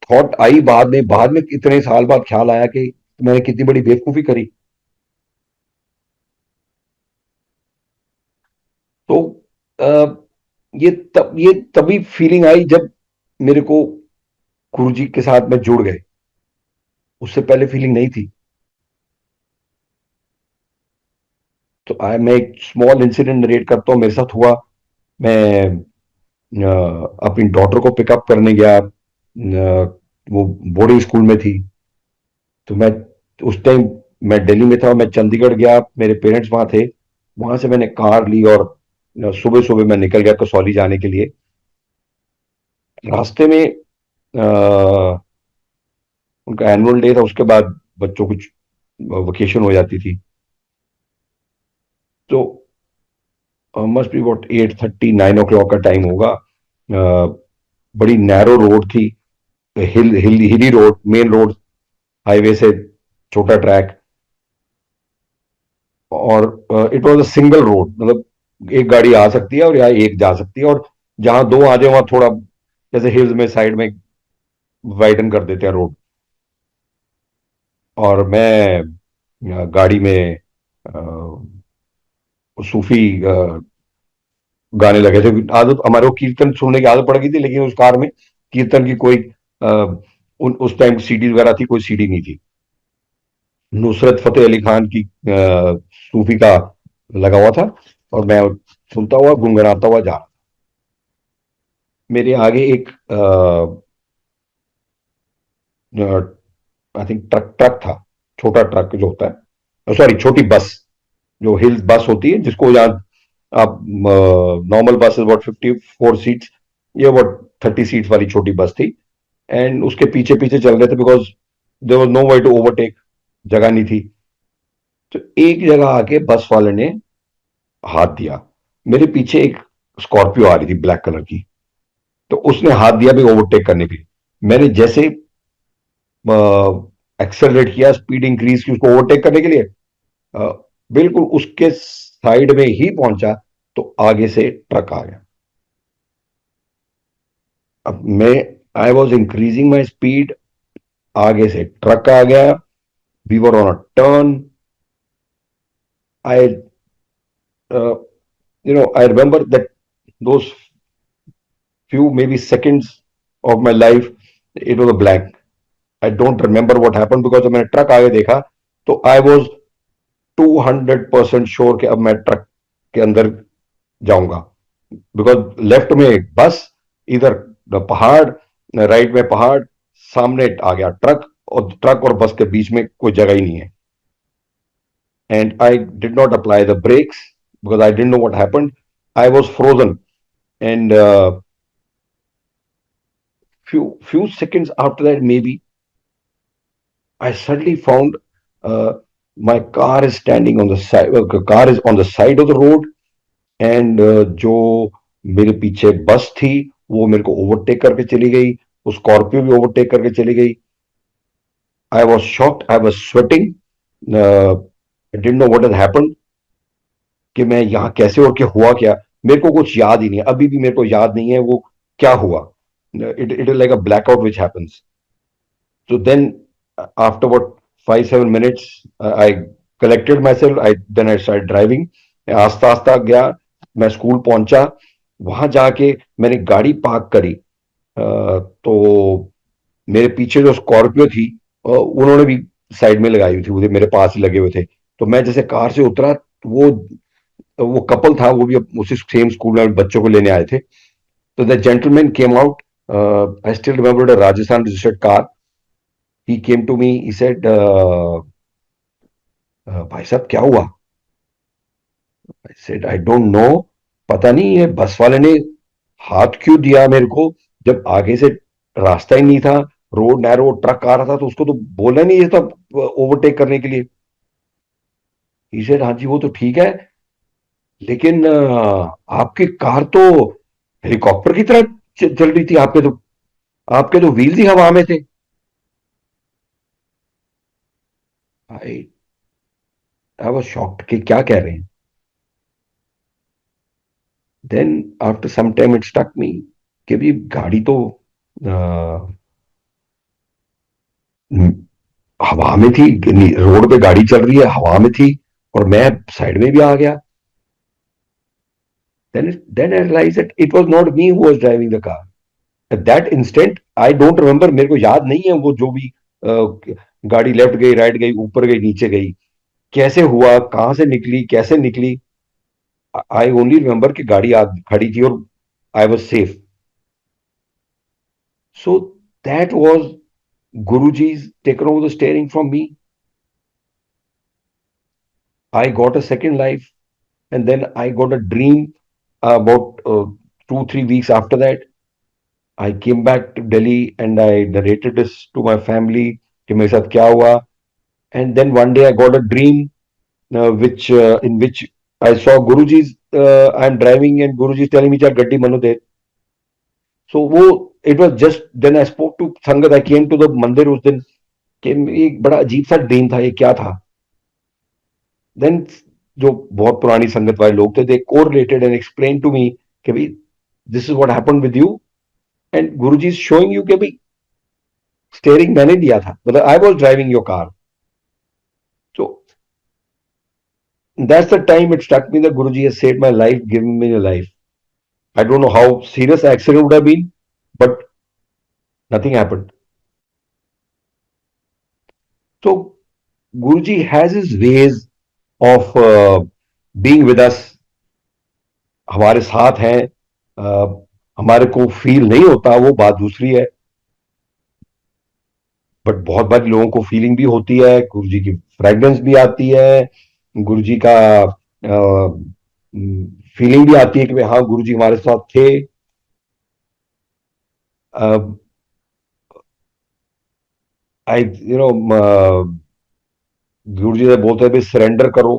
थॉट आई बाद में इतने साल बाद ख्याल आया कि मैंने कितनी बड़ी बेवकूफी करी। तो आ, ये तभी फीलिंग आई जब मेरे को गुरुजी के साथ में जुड़ गए। उससे पहले फीलिंग नहीं थी। तो मैं एक स्मॉल इंसिडेंट नरेट करता हूँ, मेरे साथ हुआ। मैं अपनी डॉटर को पिकअप करने गया, वो बोर्डिंग स्कूल में थी। तो मैं उस टाइम मैं दिल्ली में था, मैं चंडीगढ़ गया, मेरे पेरेंट्स वहां थे। वहां से मैंने कार ली और सुबह सुबह मैं निकल गया कसौली जाने के लिए। रास्ते में उनका एनुअल डे था, उसके बाद बच्चों कुछ वेकेशन हो जाती थी। तो मस्ट बी अबाउट 8:30-9 o'clock का टाइम होगा। बड़ी नैरो रोड थी, हिली रोड, मेन रोड, हाईवे से छोटा ट्रैक। और it was a single road, मतलब एक गाड़ी आ सकती है और या एक जा सकती है, और जहां दो आ जाए वहां थोड़ा जैसे हिल्स में साइड में वाइडन कर देते हैं रोड। और मैं गाड़ी में सूफी गाने लगे थे। आदत हमारे को कीर्तन सुनने की आदत पड़ गई थी, लेकिन उस कार में कीर्तन की कोई उस टाइम सीडी वगैरह थी, कोई सीडी नहीं थी। नुसरत फतेह अली खान की सूफी का लगा हुआ था, और मैं सुनता हुआ गुनगुनाता हुआ जा रहा। मेरे आगे एक आई थिंक ट्रक था, छोटा ट्रक जो होता है, सॉरी छोटी बस, जो हिल बस होती है जिसको यहाँ आप नॉर्मल बस इज अबाउट 54 सीट्स, ये अबाउट 30 सीट्स वाली छोटी बस थी। एंड उसके पीछे पीछे चल रहे थे because there was no way to overtake, जगह नहीं थी। तो एक जगह आके बस वाले ने हाथ दिया, मेरे पीछे एक स्कॉर्पियो आ रही थी ब्लैक कलर की, तो उसने हाथ दिया भी ओवरटेक करने के लिए। मैंने जैसे एक्सेलरेट किया, स्पीड इंक्रीज की उसको ओवरटेक करने के लिए, अ, बिल्कुल उसके साइड में ही पहुंचा तो आगे से ट्रक आ गया। अब मैं, I was increasing my speed, आगे से ट्रक आ गया, we were on a turn. I I remember that those few maybe seconds of my life, it was a blank. I don't remember what happened because जब मैंने truck आगे देखा तो I was 200% sure कि अब मैं ट्रक के अंदर जाऊंगा, बिकॉज लेफ्ट में एक बस, इधर पहाड़, राइट में पहाड़, सामने आ गया ट्रक, और ट्रक और बस के बीच में कोई जगह ही नहीं है। And I did not apply the brakes because I didn't know what happened. I was frozen and few seconds after that maybe I suddenly found my car is standing on the side, car is on the side of the road, and जो मेरे पीछे बस थी वो मेरे को overtake करके चली गई, वो स्कॉर्पियो भी ओवरटेक करके चली गई। I was shocked, I was sweating, I didn't know what had happened, कि मैं यहाँ कैसे और क्या हुआ क्या। मेरे को कुछ याद ही नहीं है, अभी भी मेरे को याद नहीं है वो क्या हुआ। It is like a blackout which happens. So then, after what 5-7 minutes, I collected myself. Then I started driving. आस्ता आस्ता गया, मैं स्कूल पहुंचा, वहां जाके मैंने गाड़ी पार्क करी। तो मेरे पीछे जो स्कॉर्पियो थी, उन्होंने भी साइड में लगाई हुई थी, वो मेरे पास ही लगे हुए थे। तो मैं जैसे कार से उतरा, वो कपल था, वो भी उसी सेम स्कूल में बच्चों को लेने आए थे। तो the gentleman came out, I still remember, Rajasthan registered car. he came to me, he said, भाई साहब क्या हुआ? I said, I don't know, पता नहीं ये बस वाले ने हाथ क्यों दिया मेरे को, जब आगे से रास्ता ही नहीं था, रोड नैरो, ट्रक आ रहा था तो उसको तो बोलना नहीं था ओवरटेक करने के लिए। he said, हाँ जी वो तो ठीक है, लेकिन आपकी कार तो हेलीकॉप्टर की तरह चल रही थी, आपके तो व्हील्स ही हवा में थे। आई आई वाज शॉक्ड कि क्या कह रहे हैं। Then after some time it stuck me कि भी गाड़ी तो हवा में थी, रोड पे गाड़ी चल रही है, हवा में थी, और मैं साइड में भी आ गया। Then I realized that it was not me who was driving the car. At that instant, I don't remember, मेरे को याद नहीं है वो जो भी गाड़ी लेफ्ट गई, राइट गई, ऊपर गई, नीचे गई, कैसे हुआ, कहां से निकली, कैसे निकली। आई ओनली रिमेंबर कि गाड़ी खड़ी थी और I was safe. So that was Guruji's taken over the steering from me. I got a second life, and then I got a dream about 2-3 weeks after that. I came back to Delhi and I narrated this to my family कि मेरे साथ क्या हुआ। And then one day I got a dream, which in which I saw Guruji's. I'm driving and Guruji is telling me चल गड्डी मनो दे। So वो, it was just then I spoke to संगत, I came to the मंदिर उस दिन, कि एक बड़ा अजीब सा ड्रीम था, ये क्या था। देन जो बहुत पुरानी संगत वाले लोग थे, they correlated and explain to me कि भाई this is what happened with you, and Guruji is showing you कि भाई स्टीयरिंग मैंने दिया था, मतलब I was driving your car. So that's the time it stuck me that Guruji has saved my life, given me a life. I don't know how serious accident would have been, but nothing happened. So Guruji has his ways of being with us, हमारे साथ हैं। हमारे को feel नहीं होता वो बात दूसरी है, बट बहुत बार लोगों को फीलिंग भी होती है, गुरु जी की फ्रेग्रेंस भी आती है, गुरु जी का फीलिंग भी आती है कि भाई हाँ गुरु जी हमारे साथ थे। आई यू नो गुरुजी से बोलते भाई सरेंडर करो।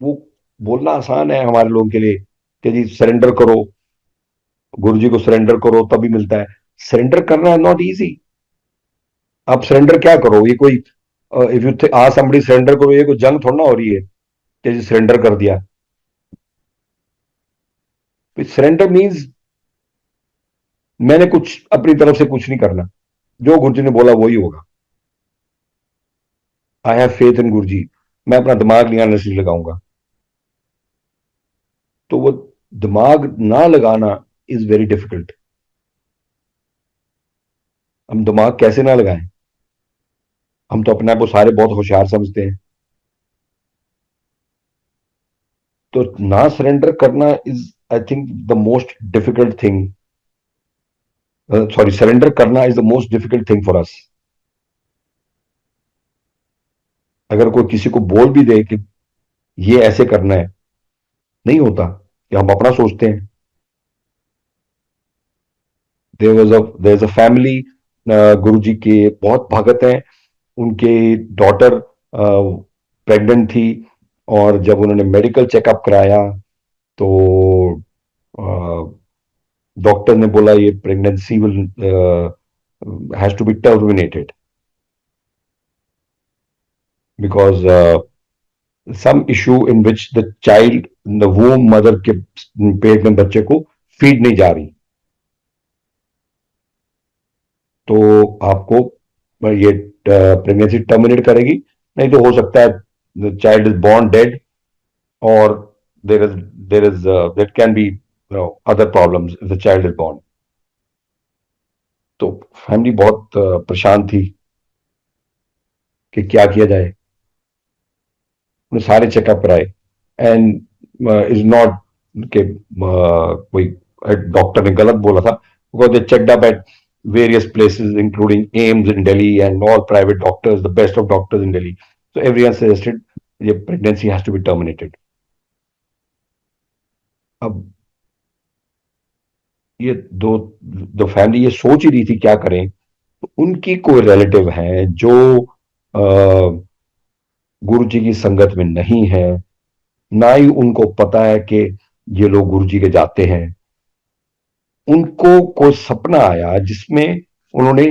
वो बोलना आसान है हमारे लोगों के लिए कि जी सरेंडर करो, गुरुजी को सरेंडर करो तभी मिलता है। सरेंडर करना है नॉट इजी। आप सरेंडर क्या करो, ये कोई इफ यू आज समबडी सरेंडर करो, ये कोई जंग थोड़ा ना हो रही है कि जी सरेंडर कर दिया। सरेंडर मीन्स मैंने कुछ अपनी तरफ से कुछ नहीं करना, जो गुरुजी ने बोला वही होगा। आई हैव फेथ इन गुरुजी, मैं अपना दिमाग नहीं आने से लगाऊंगा। तो वो दिमाग ना लगाना इज वेरी डिफिकल्ट। हम दिमाग कैसे ना लगाएं? हम तो अपने आप को सारे बहुत होशियार समझते हैं। तो ना सरेंडर करना is I think the most difficult thing. Sorry, surrender करना is the most difficult thing for us. अगर कोई किसी को बोल भी दे कि ये ऐसे करना है, नहीं होता कि हम अपना सोचते हैं। देयर इज अ फैमिली, गुरु जी के बहुत भगत हैं, उनके डॉटर प्रेग्नेंट थी, और जब उन्होंने मेडिकल चेकअप कराया तो डॉक्टर ने बोला ये pregnancy will has to be terminated because some issue in which the child in the womb, mother के पेट में बच्चे को फीड नहीं जा रही। तो आपको ये प्रेगनेंसी टर्मिनेट करेगी, नहीं तो हो सकता है चाइल्ड इज बॉर्न डेड, और there is that can be other problems if the child is born. तो फैमिली बहुत परेशान थी कि क्या किया जाए। उन्हें सारे चेकअप कराए एंड इज नॉट के कोई डॉक्टर ने गलत बोला था, because they checked up at various places including AIMS in Delhi and all private doctors, the best of doctors in Delhi. So everyone suggested the pregnancy has to be terminated. अब ये दो family ये सोच ही रही थी क्या करें। तो उनकी कोई रिलेटिव है जो गुरु जी की संगत में नहीं है, ना ही उनको पता है कि ये लोग गुरु जी के जाते हैं। उनको कोई सपना आया जिसमें उन्होंने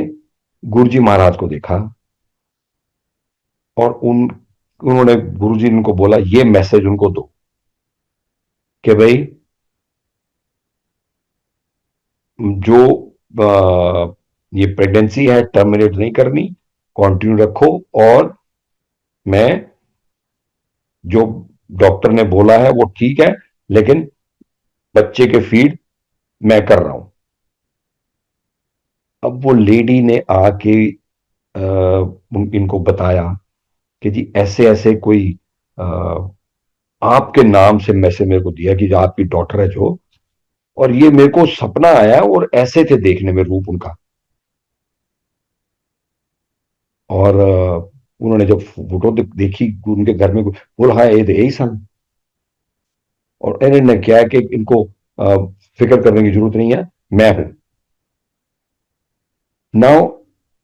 गुरु जी महाराज को देखा, और उन्होंने गुरु जी ने उनको बोला ये मैसेज उनको दो कि भाई जो ये प्रेगनेंसी है टर्मिनेट नहीं करनी, कंटिन्यू रखो, और मैं जो डॉक्टर ने बोला है वो ठीक है, लेकिन बच्चे के फीड मैं कर रहा हूं। अब वो लेडी ने आके इनको बताया कि जी ऐसे ऐसे कोई आपके नाम से मैसेज मेरे को दिया कि जो आपकी डॉटर है जो, और ये मेरे को सपना आया और ऐसे थे देखने में रूप उनका। और उन्होंने जब फोटो देखी उनके घर में, बोला हाँ ये यही सन। और इन्होंने क्या है कि इनको फिक्र करने की जरूरत नहीं है, मैं हूं। नाउ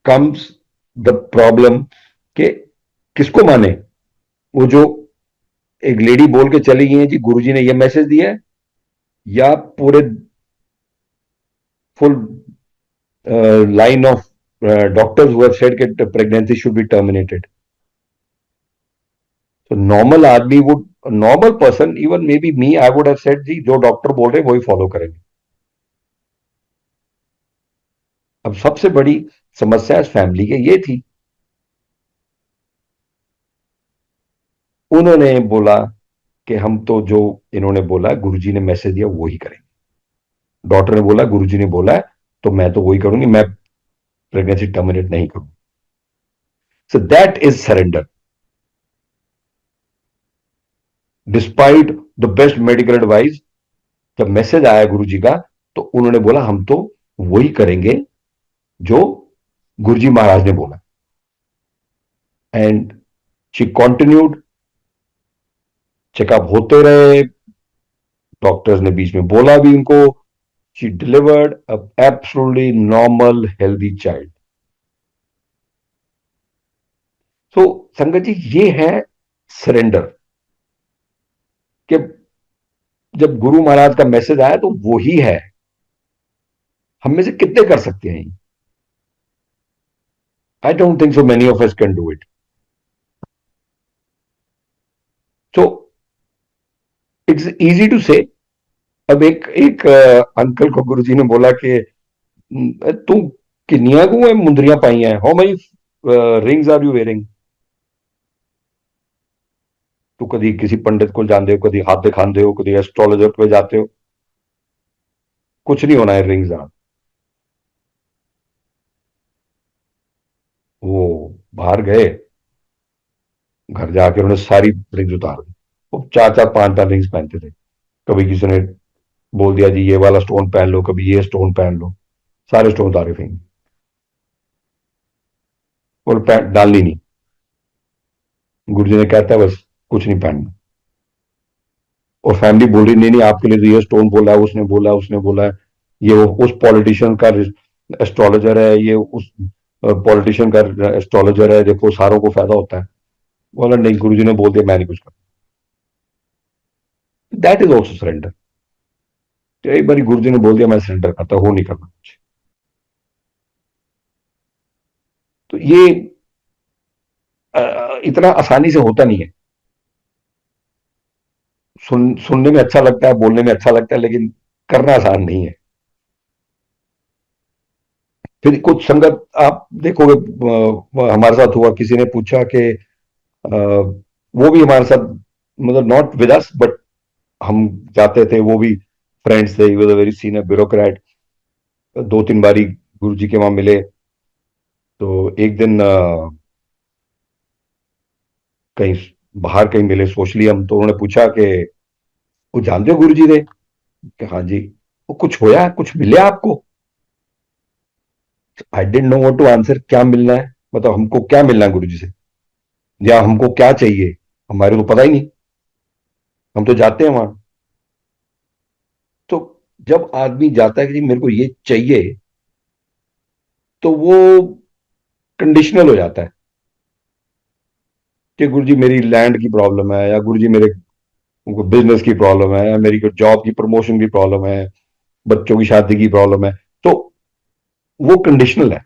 कम्स द प्रॉब्लम कि किसको माने। वो जो एक लेडी बोल के चली गई है जी गुरुजी ने ये मैसेज दिया है, या पूरे full line of doctors who have said that pregnancy should be terminated. So normal person, even maybe me, I would have said जी जो डॉक्टर बोल रहे वही फॉलो करेंगे। अब सबसे बड़ी समस्या इस फैमिली के ये थी, उन्होंने बोला कि हम तो जो इन्होंने बोला गुरुजी ने मैसेज दिया वही करेंगे। डॉक्टर ने बोला गुरुजी ने बोला है तो मैं तो वही करूंगी, मैं प्रेगनेंसी टर्मिनेट नहीं करूंगी। सो that is surrender. Despite the best medical advice, जब मैसेज आया गुरु जी का तो उन्होंने बोला हम तो वही करेंगे जो गुरुजी महाराज ने बोला। एंड शी कंटिन्यूड, चेकअप होते रहे, डॉक्टर्स ने बीच में बोला भी उनको, she delivered a absolutely normal healthy child. तो संगत जी ये है सरेंडर, कि जब गुरु महाराज का मैसेज आया तो वो ही है, हम में से कितने कर सकते हैं? I don't think so many of us can do it. So it's easy to say. अब एक एक अंकल को गुरुजी ने बोला कि तू किन्नियां को मुंदरियां पाई हैं, how many rings are you wearing? तू कभी किसी पंडित को जानते हो, कभी हाथ दिखाते हो, कभी एस्ट्रोलॉजर पे जाते हो, कुछ नहीं होना है रिंग्स नाल। वो बाहर गए, घर जाके उन्होंने सारी रिंग्स उतार दी। वो चार चार पांच पांच रिंग्स पहनते थे। कभी किसी ने बोल दिया जी ये वाला स्टोन पहन लो, कभी ये स्टोन पहन लो, सारे स्टोन उतारे फेंक, और डालनी नहीं। गुरुजी ने कहता है बस कुछ नहीं पहनना। और फैमिली बोल रही नहीं नहीं आपके लिए तो ये स्टोन बोला है, उसने बोला है, उसने बोला है, ये वो उस पॉलिटिशियन का एस्ट्रोलॉजर है, ये उस पॉलिटिशियन का एस्ट्रोलॉजर है, देखो सारों को फायदा होता है। बोला नहीं, गुरुजी ने बोल दिया, मैं नहीं कुछ करता। That is also surrender. एक बार गुरुजी ने बोल दिया, मैं सरेंडर करता हूँ, नहीं करना कुछ। तो ये इतना आसानी से होता नहीं है। सुनने में अच्छा लगता है, बोलने में अच्छा लगता है, लेकिन करना आसान नहीं है। फिर कुछ संगत आप देखोगे, हमारे साथ हुआ, किसी ने पूछा कि वो भी हमारे साथ, मतलब नॉट विद अस बट हम जाते थे, वो भी फ्रेंड्स थे, he was a very senior bureaucrat. दो तीन बारी गुरु जी के वहां मिले। तो एक दिन कहीं बाहर कहीं मिले सोशली हम, तो उन्होंने पूछा कि वो जानते हो गुरु जी थे? कि हाँ जी। वो कुछ होया, कुछ मिले आपको? I don't know what to answer, क्या मिलना है, मतलब हमको क्या मिलना है गुरु जी से, या हमको क्या चाहिए, हमारे को तो पता ही नहीं, हम तो जाते हैं वहां। तो जब आदमी जाता है कि जी मेरे को ये चाहिए, तो वो कंडीशनल हो जाता है कि गुरुजी मेरी लैंड की प्रॉब्लम है, या गुरुजी मेरे बिजनेस की प्रॉब्लम है, या मेरी जॉब की प्रमोशन की प्रॉब्लम है, बच्चों की शादी की प्रॉब्लम है। तो वो कंडीशनल है।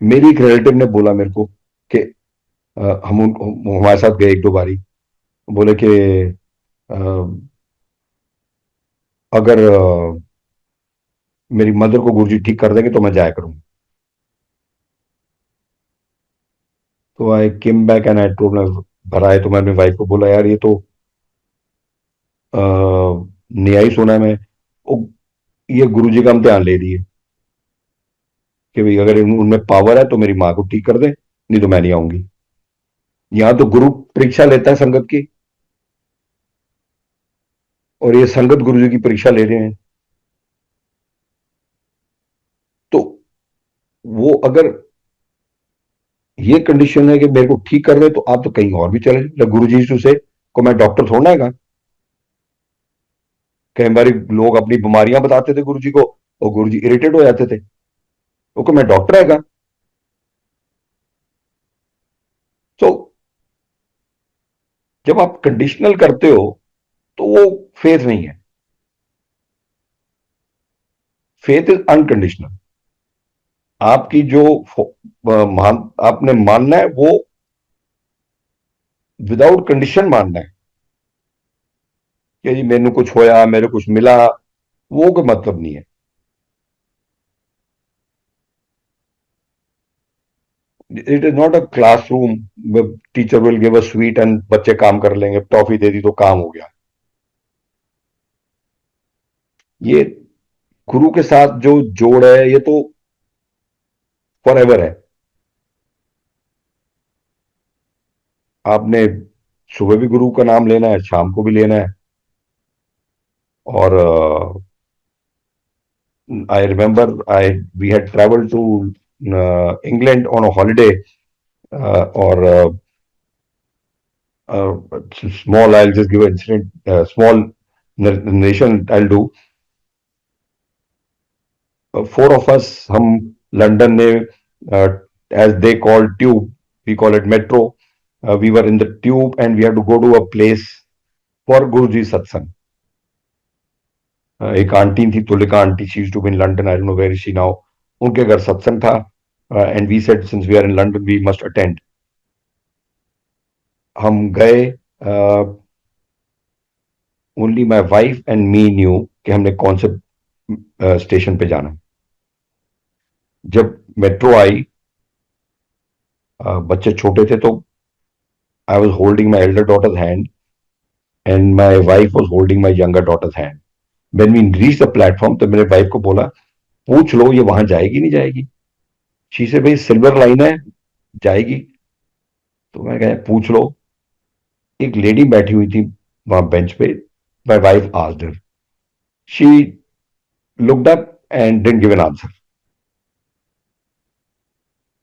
मेरी एक रिलेटिव ने बोला मेरे को कि हम हमारे साथ गए एक दो बारी, बोले कि अ, अगर मेरी मदर को गुरुजी ठीक कर देंगे तो मैं जाया करूंगा। तो I came back and I told my, घर आए तो मैंने अपनी वाइफ को बोला यार ये तो न्यायी सुना है मैं। वो ये गुरुजी का इम्तिहान ले लिए कि भाई अगर उनमें पावर है तो मेरी माँ को ठीक कर दे, नहीं तो मैं नहीं आऊंगी। यहां तो गुरु परीक्षा लेता है संगत की, और ये संगत गुरु जी की परीक्षा ले रहे हैं। तो वो अगर ये कंडीशन है कि मेरे को ठीक कर रहे तो आप तो कहीं और भी चले जाओ, गुरु जी से को मैं डॉक्टर थोड़ा है। कई बार लोग अपनी बीमारियां बताते थे गुरु जी को, और गुरु जी इरिटेट हो जाते थे, वो को मैं डॉक्टर है। तो जब आप कंडीशनल करते हो तो वो फेथ नहीं है। Faith is unconditional. आपकी जो आपने मानना है वो विदाउट कंडीशन मानना है कि जी मैंने कुछ होया, मेरे कुछ मिला, वो कोई मतलब नहीं है। It is not a classroom, teacher will give a sweet and बच्चे काम कर लेंगे, टॉफी दे दी तो काम हो गया। ये गुरु के साथ जो जोड़ है ये तो फॉर एवर है। आपने सुबह भी गुरु का नाम लेना है, शाम को भी लेना है। और I remember I we had travel to England on a holiday, और small, I'll just give an incident, small narration I'll do. Four of us, हम लंदन में as they call tube, we call it metro. We were in the tube and we had to go to a place for Guruji satsang. एक aunty थी, Tulika aunty, she used to be in London, I don't know where is she now. उनके घर सत्संग था, and we said since we are in London we must attend. हम गए, only my wife and me knew कि हमने कौन से स्टेशन पे जाना. जब मेट्रो आई, बच्चे छोटे थे तो I was holding my elder daughter's hand and my wife was holding my younger daughter's hand. When we reached the platform, तो मेरे वाइफ को बोला, पूछ लो ये वहां जाएगी नहीं जाएगी. शी से भाई सिल्वर लाइन है, जाएगी. तो मैं कहा पूछ लो. एक लेडी बैठी हुई थी वहां बेंच पे. My wife asked her. She looked up and didn't give an answer.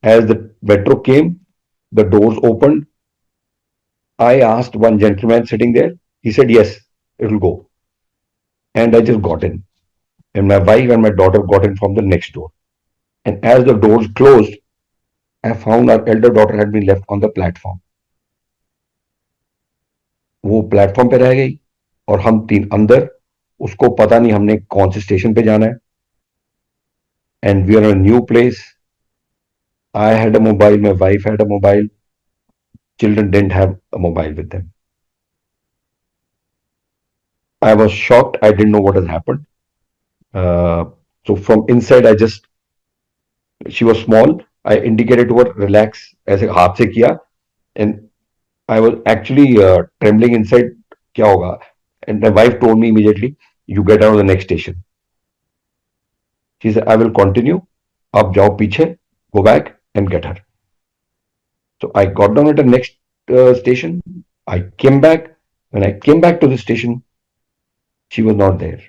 As the metro came, the doors opened. I asked one gentleman sitting there. He said, yes, it will go. And I just got in. And my wife and my daughter got in from the next door. And as the doors closed, I found our elder daughter had been left on the platform. वो platform पे रह गई और हम तीन अंदर. उसको पता नहीं हमने कौन से स्टेशन पे जाना है. And we are in a new place. I had a mobile, my wife had a mobile. Children didn't have a mobile with them. I was shocked. I didn't know what has happened. So from inside, she was small. I indicated to her, relax, ऐसे हाथ से किया. And I was actually trembling inside. क्या होगा? And my wife told me immediately, you get out of the next station. She said, I will continue. आप जाओ पीछे, go back and get her. So I got down at the next station. I came back. When I came back to the station, she was not there.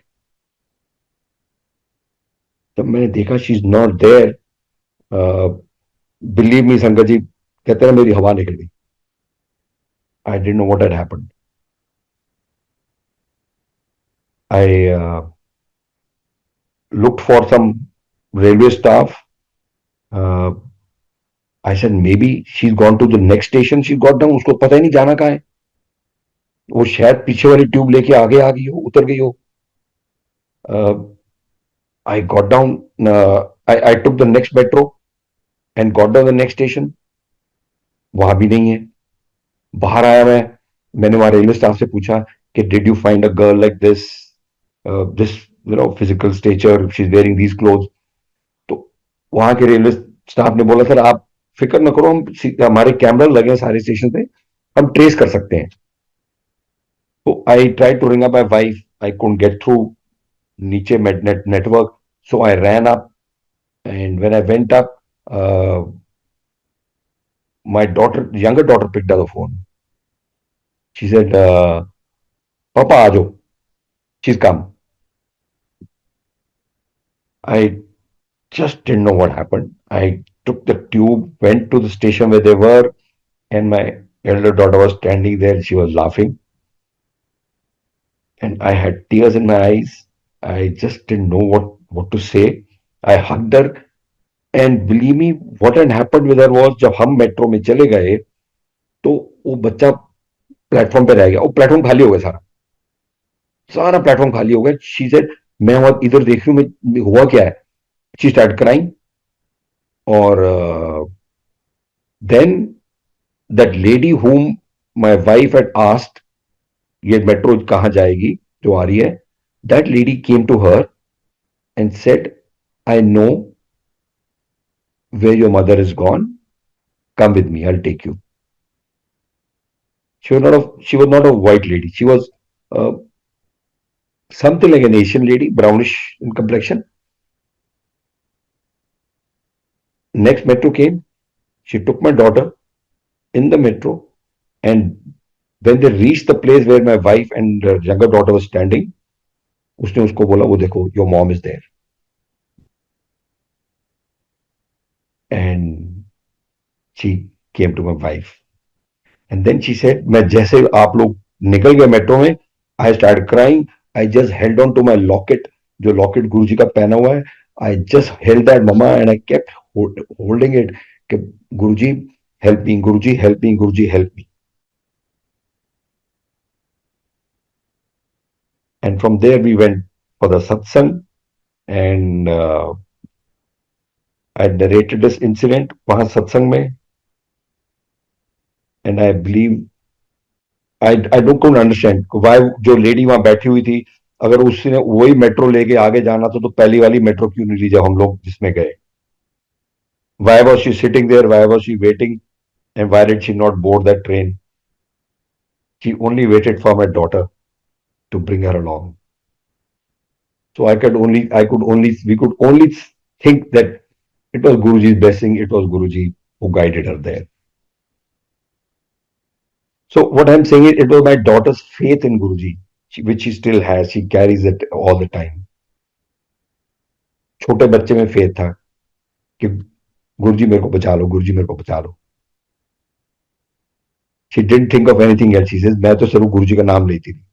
तब मैंने देखा she is not there. Believe me, संगत जी, कहते हैं मेरी हवा निकल गई. I didn't know what had happened. I looked for some railway staff. I said maybe she's gone to the next station. She got down. उसको पता ही नहीं जाना कहाँ है. वो शायद पीछे वाली ट्यूब लेके आगे आ गई हो, उतर गई हो. I got down. I took the next metro and got down the next station. वहां भी नहीं है. बाहर आया मैंने वहां रेलवे स्टाफ से पूछा कि did you find a girl like this, this physical stature, she's wearing these clothes. तो वहां के रेलवे स्टाफ ने बोला सर आप फिक्र न करो, हमारे कैमरा लगे हैं सारे स्टेशन पे, हम ट्रेस कर सकते हैं. तो I try to ring up my wife. I couldn't get through. नीचे network. So I ran up, and when I went up, my younger daughter picked up the phone. She said, Papa, aajo. She's come. I just didn't know what happened. I took the tube, went to the station where they were, and my elder daughter was standing there. She was laughing. And I had tears in my eyes. I just didn't know what to say. I hugged her. And believe me, what had happened with her was, जब हम metro में चले गए तो वो बच्चा platform पे रह गया. वो प्लेटफॉर्म खाली हो गया, सारा प्लेटफॉर्म खाली हो गया. शी सेड मैं वहां इधर देख रही हूँ, हुआ क्या है. She start crying. और then that lady whom my wife had asked, ये मेट्रो कहां जाएगी जो आ रही है, that lady came to her and said, I know where your mother is gone. Come with me, I'll take you. She was not a white lady. She was something like an Asian lady, brownish in complexion. Next metro came. She took my daughter in the metro, and when they reached the place where my wife and younger daughter was standing, उसने उसको बोला, वो देखो, your mom is there. And she came to my wife. And then she said, मैं जैसे आप लोग निकल गए मेट्रो में, I started crying. I just held on to my locket, जो लॉकेट गुरुजी का पहना हुआ है. I just held that, mama, and I kept holding it. कि Guruji help me, Guruji help me, Guruji help me. And from there we went for the satsang, and I narrated this incident वहां सत्संग में. And I believe I don't understand why जो lady वहां बैठी हुई थी, अगर उसने वही मेट्रो लेके आगे जाना तो पहली वाली मेट्रो क्यों नहीं ली जब हम लोग जिसमें गए? Why was she sitting there? Why was she waiting? And why did she not board that train? She only waited for my daughter to bring her along. So we could only think that it was Guruji's blessing, it was Guruji who guided her there. So what I'm saying is, it was my daughter's faith in Guruji, which she still has. She carries it all the time. छोटे बच्चे में faith था कि गुरुजी मेरे को बचा लो, गुरुजी मेरे को बचा लो. She didn't think of anything else. She says, मैं तो सिर्फ गुरुजी का नाम लेती थी.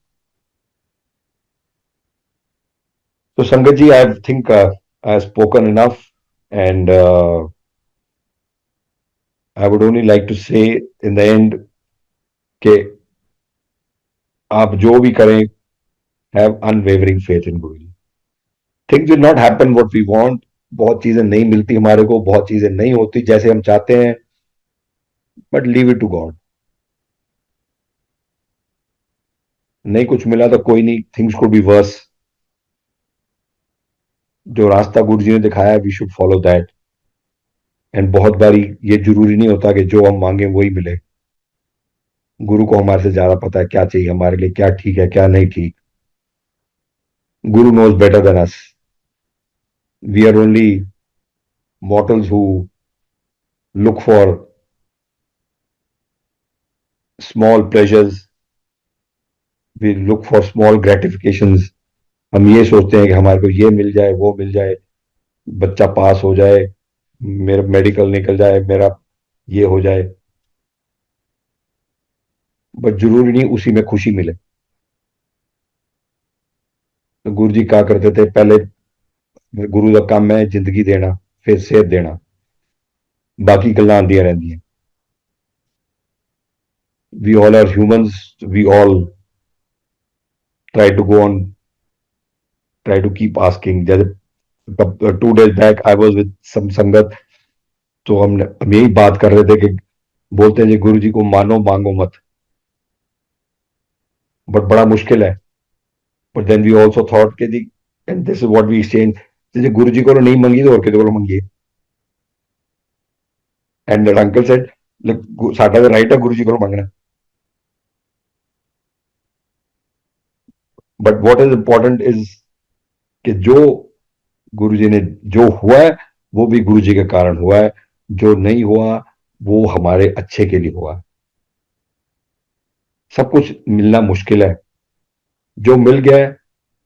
So Sangat ji, I think I have spoken enough, and I would only like to say in the end कि आप जो भी करें, have unwavering faith in Guruji. Things will not happen what we want. बहुत चीजें नहीं मिलती हमारे को, बहुत चीजें नहीं होती जैसे हम चाहते हैं, but leave it to God. नहीं कुछ मिला तो कोई नहीं, things could be worse. जो रास्ता गुरुजी ने दिखाया, we should follow that. And बहुत बारी ये जरूरी नहीं होता कि जो हम मांगे वही मिले. गुरु को हमारे से ज्यादा पता है क्या चाहिए हमारे लिए, क्या ठीक है क्या नहीं ठीक. Guru knows better than us. We are only mortals who look for small pleasures. We look for small gratifications. हम ये सोचते हैं कि हमारे को ये मिल जाए, वो मिल जाए, बच्चा पास हो जाए, मेरा मेडिकल निकल जाए, मेरा ये हो जाए, बट जरूरी नहीं उसी में खुशी मिले. तो गुरु जी क्या करते थे, पहले गुरु का काम है जिंदगी देना, फिर सेहत देना, बाकी गल्लां आंदियां रहंदियां. We all are humans. We all try to go on, try to keep asking. जैसे 2 days back I was with some संगत, तो हम यही बात कर रहे थे कि बोलते हैं जी गुरु जी को मानो मांगो मत, बट बड़ा मुश्किल है. But then we also thought के जी, and this is what we exchange, जैसे गुरु जी को नहीं मंगी तो और किसी को मंगिए. एंड अंकल सेड, साडा तो राइट है गुरु जी को मंगना, but what is important is कि जो गुरु जी ने जो हुआ है वो भी गुरु जी के कारण हुआ है, जो नहीं हुआ वो हमारे अच्छे के लिए हुआ है. सब कुछ मिलना मुश्किल है, जो मिल गया है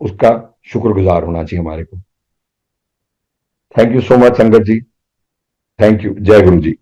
उसका शुक्रगुजार होना चाहिए हमारे को. थैंक यू सो मच संगत जी. Thank you. जय गुरु जी.